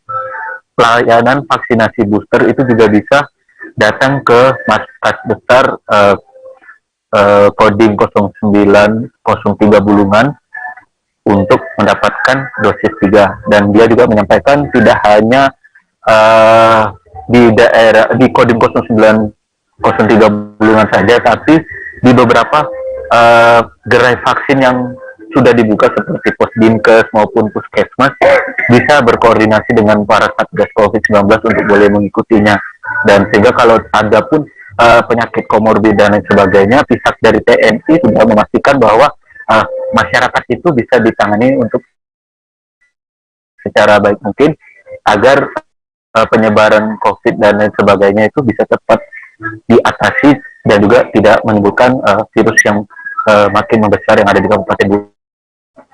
pelayanan vaksinasi booster itu juga bisa datang ke Markas Besar Kodim 0903 Bulungan untuk mendapatkan dosis 3. Dan dia juga menyampaikan tidak hanya di daerah di Kodim 0903 Bulungan saja, tapi di beberapa gerai vaksin yang sudah dibuka seperti Posdinkes maupun Puskesmas bisa berkoordinasi dengan para Satgas COVID-19 untuk boleh mengikutinya. Dan sehingga kalau ada pun penyakit komorbid dan lain sebagainya, pihak dari TNI sudah memastikan bahwa masyarakat itu bisa ditangani untuk secara baik mungkin agar penyebaran COVID dan lain sebagainya itu bisa cepat diatasi dan juga tidak menimbulkan virus yang makin membesar yang ada di Kabupaten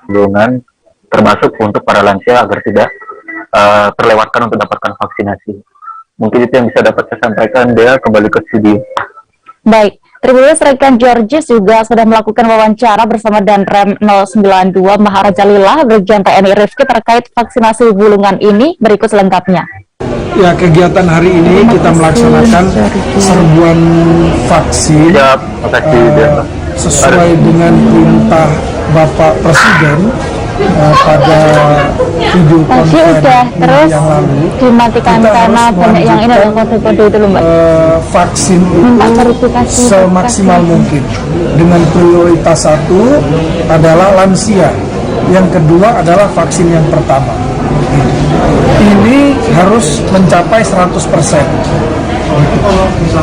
Bulungan, termasuk untuk para lansia agar tidak terlewatkan untuk mendapatkan vaksinasi. Mungkin itu yang bisa dapat saya sampaikan. Dea, kembali ke studio. Baik, Tribuners, rekan Georgie juga sudah melakukan wawancara bersama Danrem 092 Maharajalela Brigjen TNI Rifki terkait vaksinasi Bulungan ini. Berikut selengkapnya. Ya, kegiatan hari ini kita melaksanakan serbuan vaksin sesuai dengan perintah Bapak Presiden pada video konferensi yang lalu. Dimatikan karena banyak yang ini adalah kode-kode itu loh, Mbak. Vaksin itu semaksimal mungkin. Dengan prioritas satu adalah lansia, yang kedua adalah vaksin yang pertama. Ini harus mencapai 100%.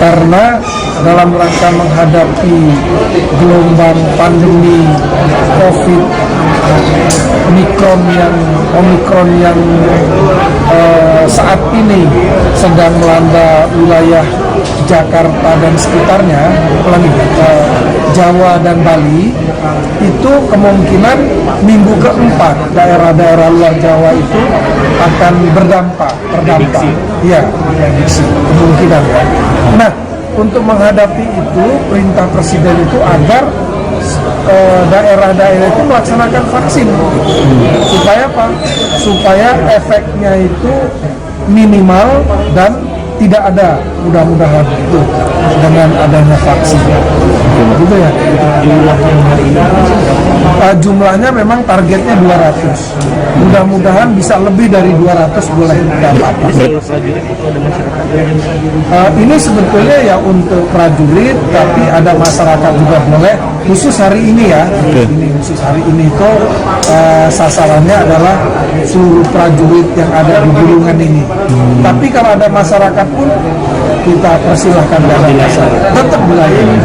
Karena dalam rangka menghadapi gelombang pandemi COVID Omikron yang saat ini sedang melanda wilayah Jakarta dan sekitarnya, Jawa dan Bali, itu kemungkinan minggu keempat daerah-daerah luar Jawa itu akan terdampak. Ya, kemungkinan ya. Nah, untuk menghadapi itu, perintah Presiden itu agar daerah-daerah itu melaksanakan vaksin. Supaya apa? Supaya efeknya itu minimal dan tidak ada, mudah-mudahan itu dengan adanya vaksin. Gitu ya. Jumlahnya memang targetnya 200. Mudah-mudahan bisa lebih dari 200 boleh dapat. Ini sebetulnya ya untuk prajurit, tapi ada masyarakat juga boleh. Khusus hari ini ya, khusus hari ini itu sasarannya adalah seluruh prajurit yang ada di Bulungan ini. Tapi kalau ada masyarakat pun kita persilahkan dalam masyarakat. Tetap dilayani.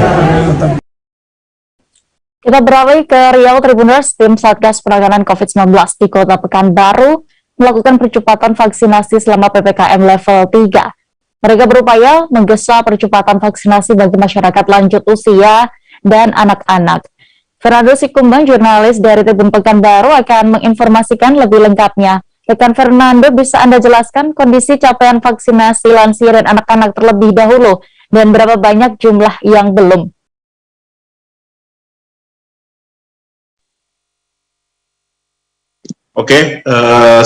Kita beralih ke Riau, Tribuners. Tim Satgas Penanganan COVID-19 di Kota Pekanbaru melakukan percepatan vaksinasi selama PPKM level 3. Mereka berupaya menggesa percepatan vaksinasi bagi masyarakat lanjut usia dan anak-anak. Fernando Sikumbang, jurnalis dari Tribun Pekanbaru, akan menginformasikan lebih lengkapnya. Rekan Fernando, bisa Anda jelaskan kondisi capaian vaksinasi lansia dan anak-anak terlebih dahulu, dan berapa banyak jumlah yang belum? Oke,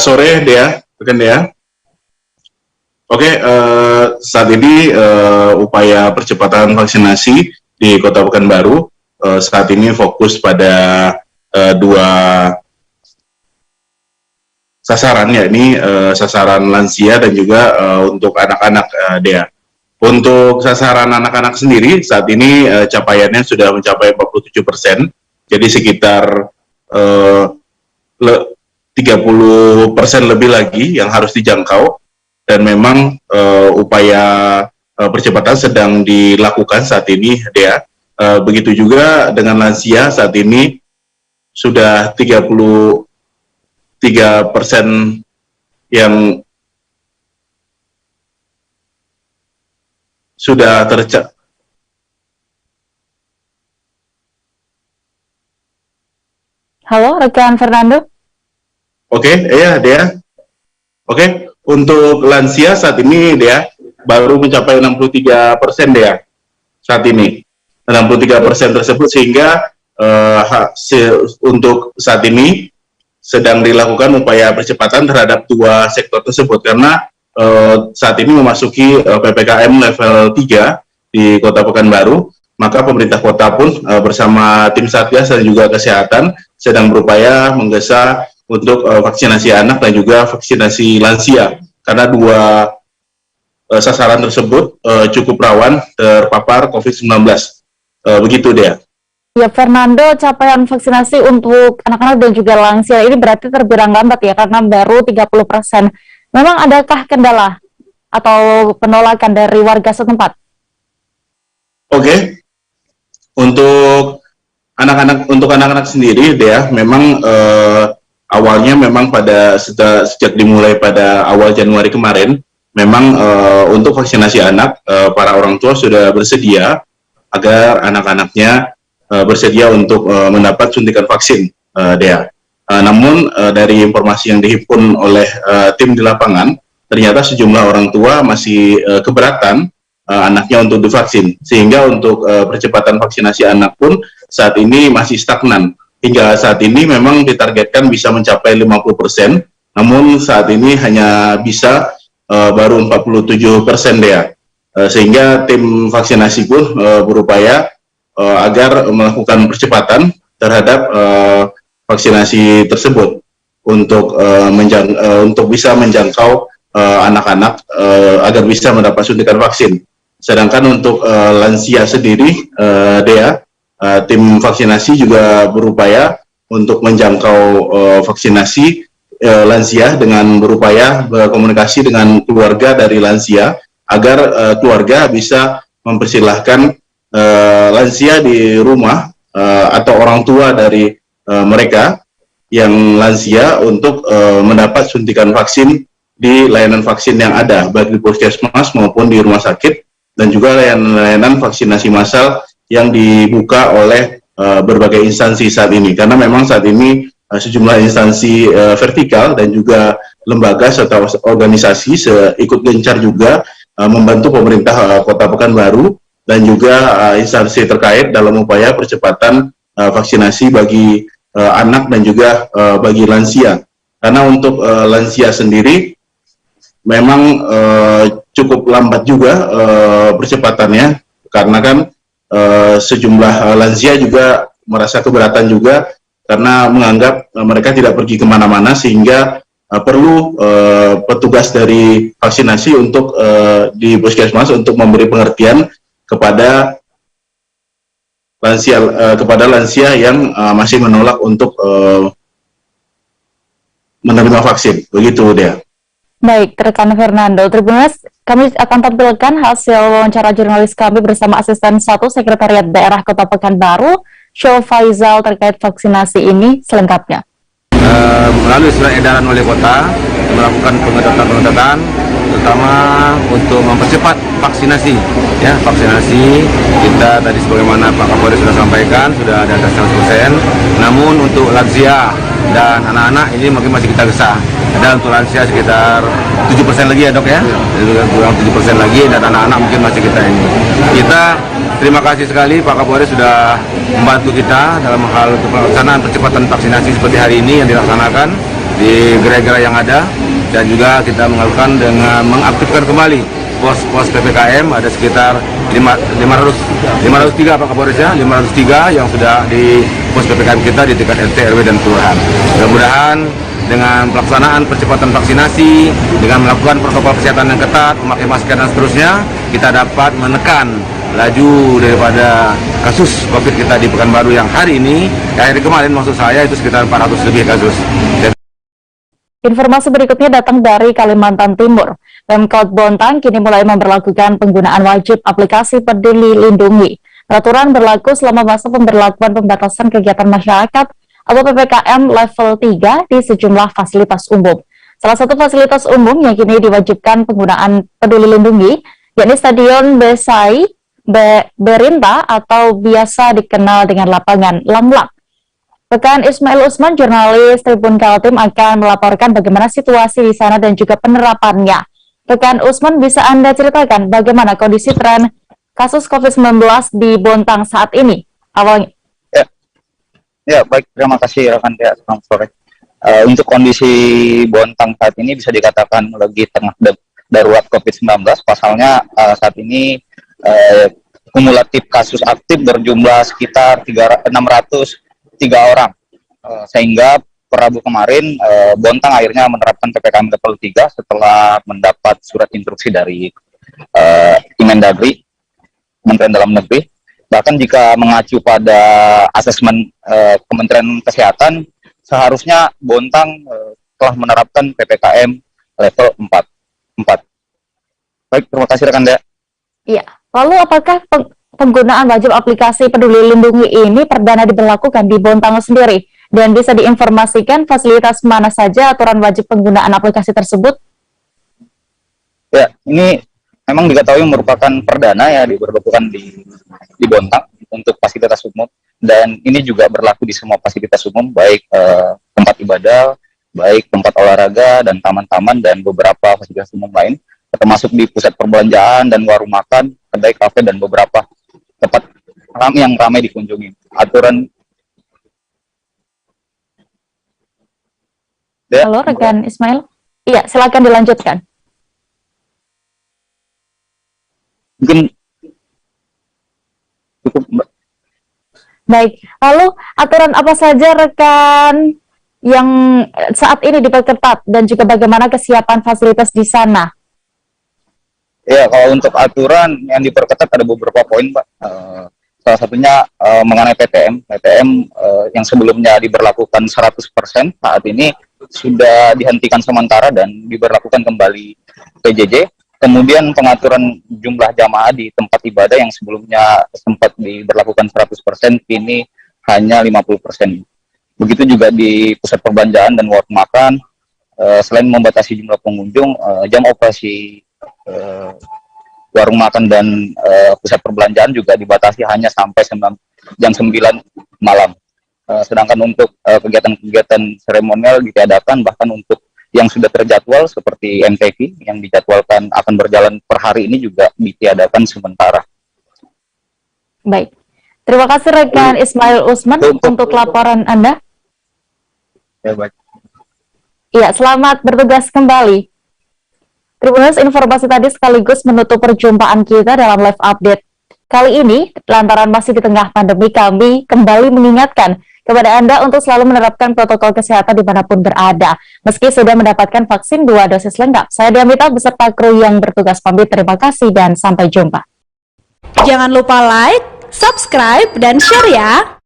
sore Dea, rekan Dea. Oke, saat ini upaya percepatan vaksinasi di Kota Pekanbaru saat ini fokus pada dua sasaran, yakni sasaran lansia dan juga untuk anak-anak, Dea. Untuk sasaran anak-anak sendiri saat ini capaiannya sudah mencapai 47%, jadi sekitar 30% lebih lagi yang harus dijangkau, dan memang upaya percepatan sedang dilakukan saat ini, Dea. Begitu juga dengan lansia, saat ini sudah 33% yang sudah tercapai. Halo, rekan Fernando. Oke, iya Dea. Oke, untuk lansia saat ini Dea baru mencapai 63% Dea saat ini. 63% tersebut, sehingga untuk saat ini sedang dilakukan upaya percepatan terhadap dua sektor tersebut, karena saat ini memasuki PPKM level 3 di Kota Pekanbaru, maka pemerintah kota pun bersama tim Satgas dan juga kesehatan sedang berupaya menggesa untuk vaksinasi anak dan juga vaksinasi lansia, karena dua sasaran tersebut cukup rawan terpapar COVID-19. Begitu Dea. Ya, Fernando, capaian vaksinasi untuk anak-anak dan juga lansia ini berarti terbilang lambat ya, karena baru 30%. Memang adakah kendala atau penolakan dari warga setempat? Oke, untuk anak-anak sendiri Dea, memang awalnya memang sejak dimulai pada awal Januari kemarin, memang untuk vaksinasi anak, para orang tua sudah bersedia agar anak-anaknya bersedia untuk mendapat suntikan vaksin, Dea. Namun dari informasi yang dihimpun oleh tim di lapangan, ternyata sejumlah orang tua masih keberatan anaknya untuk divaksin, sehingga untuk percepatan vaksinasi anak pun saat ini masih stagnan. Hingga saat ini memang ditargetkan bisa mencapai 50%, namun saat ini hanya bisa baru 47% ya. Sehingga tim vaksinasi pun berupaya agar melakukan percepatan terhadap vaksinasi tersebut untuk untuk bisa menjangkau anak-anak agar bisa mendapat suntikan vaksin. Sedangkan untuk lansia sendiri, Dea, tim vaksinasi juga berupaya untuk menjangkau vaksinasi lansia dengan berupaya berkomunikasi dengan keluarga dari lansia agar keluarga bisa mempersilahkan lansia di rumah atau orang tua dari mereka yang lansia untuk mendapat suntikan vaksin di layanan vaksin yang ada, baik di puskesmas maupun di rumah sakit, dan juga layanan vaksinasi massal yang dibuka oleh berbagai instansi saat ini. Karena memang saat ini sejumlah instansi vertikal dan juga lembaga serta organisasi ikut gencar juga membantu pemerintah Kota Pekanbaru dan juga instansi terkait dalam upaya percepatan vaksinasi bagi anak dan juga bagi lansia. Karena untuk lansia sendiri memang cukup lambat juga percepatannya, karena kan sejumlah lansia juga merasa keberatan juga karena menganggap mereka tidak pergi kemana-mana, sehingga perlu petugas dari vaksinasi untuk di puskesmas untuk memberi pengertian kepada lansia yang masih menolak untuk menerima vaksin. Begitu dia. Baik, rekan Fernando. Tribuners, kami akan tampilkan hasil wawancara jurnalis kami bersama asisten 1 Sekretariat Daerah Kota Pekanbaru, Show Faizal, terkait vaksinasi ini selengkapnya. Melalui surat edaran wali kota melakukan pengetatan terutama untuk mempercepat vaksinasi, ya, vaksinasi kita tadi sebagaimana Pak Kapolri sudah sampaikan sudah ada 100%, namun untuk lansia dan anak-anak ini mungkin masih kita gesa. Ada untuk lansia sekitar 7% lagi ya, Dok, ya, kurang 7% lagi, dan anak-anak mungkin masih kita ini. Kita terima kasih sekali Pak Kapolri sudah membantu kita dalam hal untuk pelaksanaan percepatan vaksinasi seperti hari ini yang dilaksanakan di gerai-gerai yang ada, dan juga kita melakukan dengan mengaktifkan kembali pos-pos PPKM ada sekitar 503 Pak Kapolres, ya, 503 yang sudah di pos PPKM kita di tingkat RT, RW, dan kelurahan. Mudah-mudahan dengan pelaksanaan percepatan vaksinasi, dengan melakukan protokol kesehatan yang ketat, memakai masker dan seterusnya, kita dapat menekan laju daripada kasus COVID kita di Pekanbaru yang hari ini, hari kemarin maksud saya itu sekitar 400 lebih kasus. Informasi berikutnya datang dari Kalimantan Timur. Pemkot Bontang kini mulai memberlakukan penggunaan wajib aplikasi Peduli Lindungi. Peraturan berlaku selama masa pemberlakuan pembatasan kegiatan masyarakat atau PPKM level 3 di sejumlah fasilitas umum. Salah satu fasilitas umum yang kini diwajibkan penggunaan Peduli Lindungi, yakni Stadion Besai Berinta atau biasa dikenal dengan lapangan Lamlak. Rekan Ismail Usman, jurnalis Tribun Kaltim, akan melaporkan bagaimana situasi di sana dan juga penerapannya. Rekan Usman, bisa Anda ceritakan bagaimana kondisi tren kasus COVID-19 di Bontang saat ini awalnya? Ya, baik, terima kasih rekan Dea. Selamat sore. Untuk kondisi Bontang saat ini bisa dikatakan lagi tengah darurat COVID-19. Pasalnya saat ini kumulatif kasus aktif berjumlah sekitar 603 orang. Sehingga per Rabu kemarin Bontang akhirnya menerapkan PPKM level 3 setelah mendapat surat instruksi dari Kemendagri, Kementerian Dalam Negeri. Bahkan jika mengacu pada asesmen Kementerian Kesehatan, seharusnya Bontang telah menerapkan PPKM level 4. Baik, terima kasih rekan Dea. Iya, lalu apakah penggunaan wajib aplikasi Peduli Lindungi ini perdana diberlakukan di Bontang sendiri? Dan bisa diinformasikan fasilitas mana saja aturan wajib penggunaan aplikasi tersebut? Ya, ini memang diketahui merupakan perdana ya diberlakukan di Bontang untuk fasilitas umum, dan ini juga berlaku di semua fasilitas umum, baik tempat ibadah, baik tempat olahraga dan taman-taman dan beberapa fasilitas umum lain, termasuk di pusat perbelanjaan dan warung makan, kedai kafe dan beberapa tempat yang ramai dikunjungi. Aturan. Halo rekan Ismail. Iya, silakan dilanjutkan. Mungkin cukup, Mbak. Baik, lalu aturan apa saja rekan yang saat ini diperketat dan juga bagaimana kesiapan fasilitas di sana? Ya, kalau untuk aturan yang diperketat ada beberapa poin, Pak. Salah satunya mengenai PTM. Yang sebelumnya diberlakukan 100%, saat ini sudah dihentikan sementara dan diberlakukan kembali PJJ. Kemudian pengaturan jumlah jamaah di tempat ibadah yang sebelumnya sempat diberlakukan 100%, kini hanya 50%. Begitu juga di pusat perbelanjaan dan warung makan. Selain membatasi jumlah pengunjung, jam operasi warung makan dan pusat perbelanjaan juga dibatasi hanya sampai jam 9 malam. Sedangkan untuk kegiatan-kegiatan seremonial ditiadakan, bahkan untuk yang sudah terjadwal seperti MTQ yang dijadwalkan akan berjalan per hari ini juga ditiadakan sementara. Baik, terima kasih rekan Ismail Usman untuk laporan Anda. Ya, baik. Iya, selamat bertugas kembali. Tribuners, informasi tadi sekaligus menutup perjumpaan kita dalam live update. Kali ini, lantaran masih di tengah pandemi, kami kembali mengingatkan kepada Anda untuk selalu menerapkan protokol kesehatan dimanapun berada, meski sudah mendapatkan vaksin 2 dosis lengkap. Saya Diamita beserta kru yang bertugas pamit. Terima kasih dan sampai jumpa. Jangan lupa like, subscribe, dan share ya!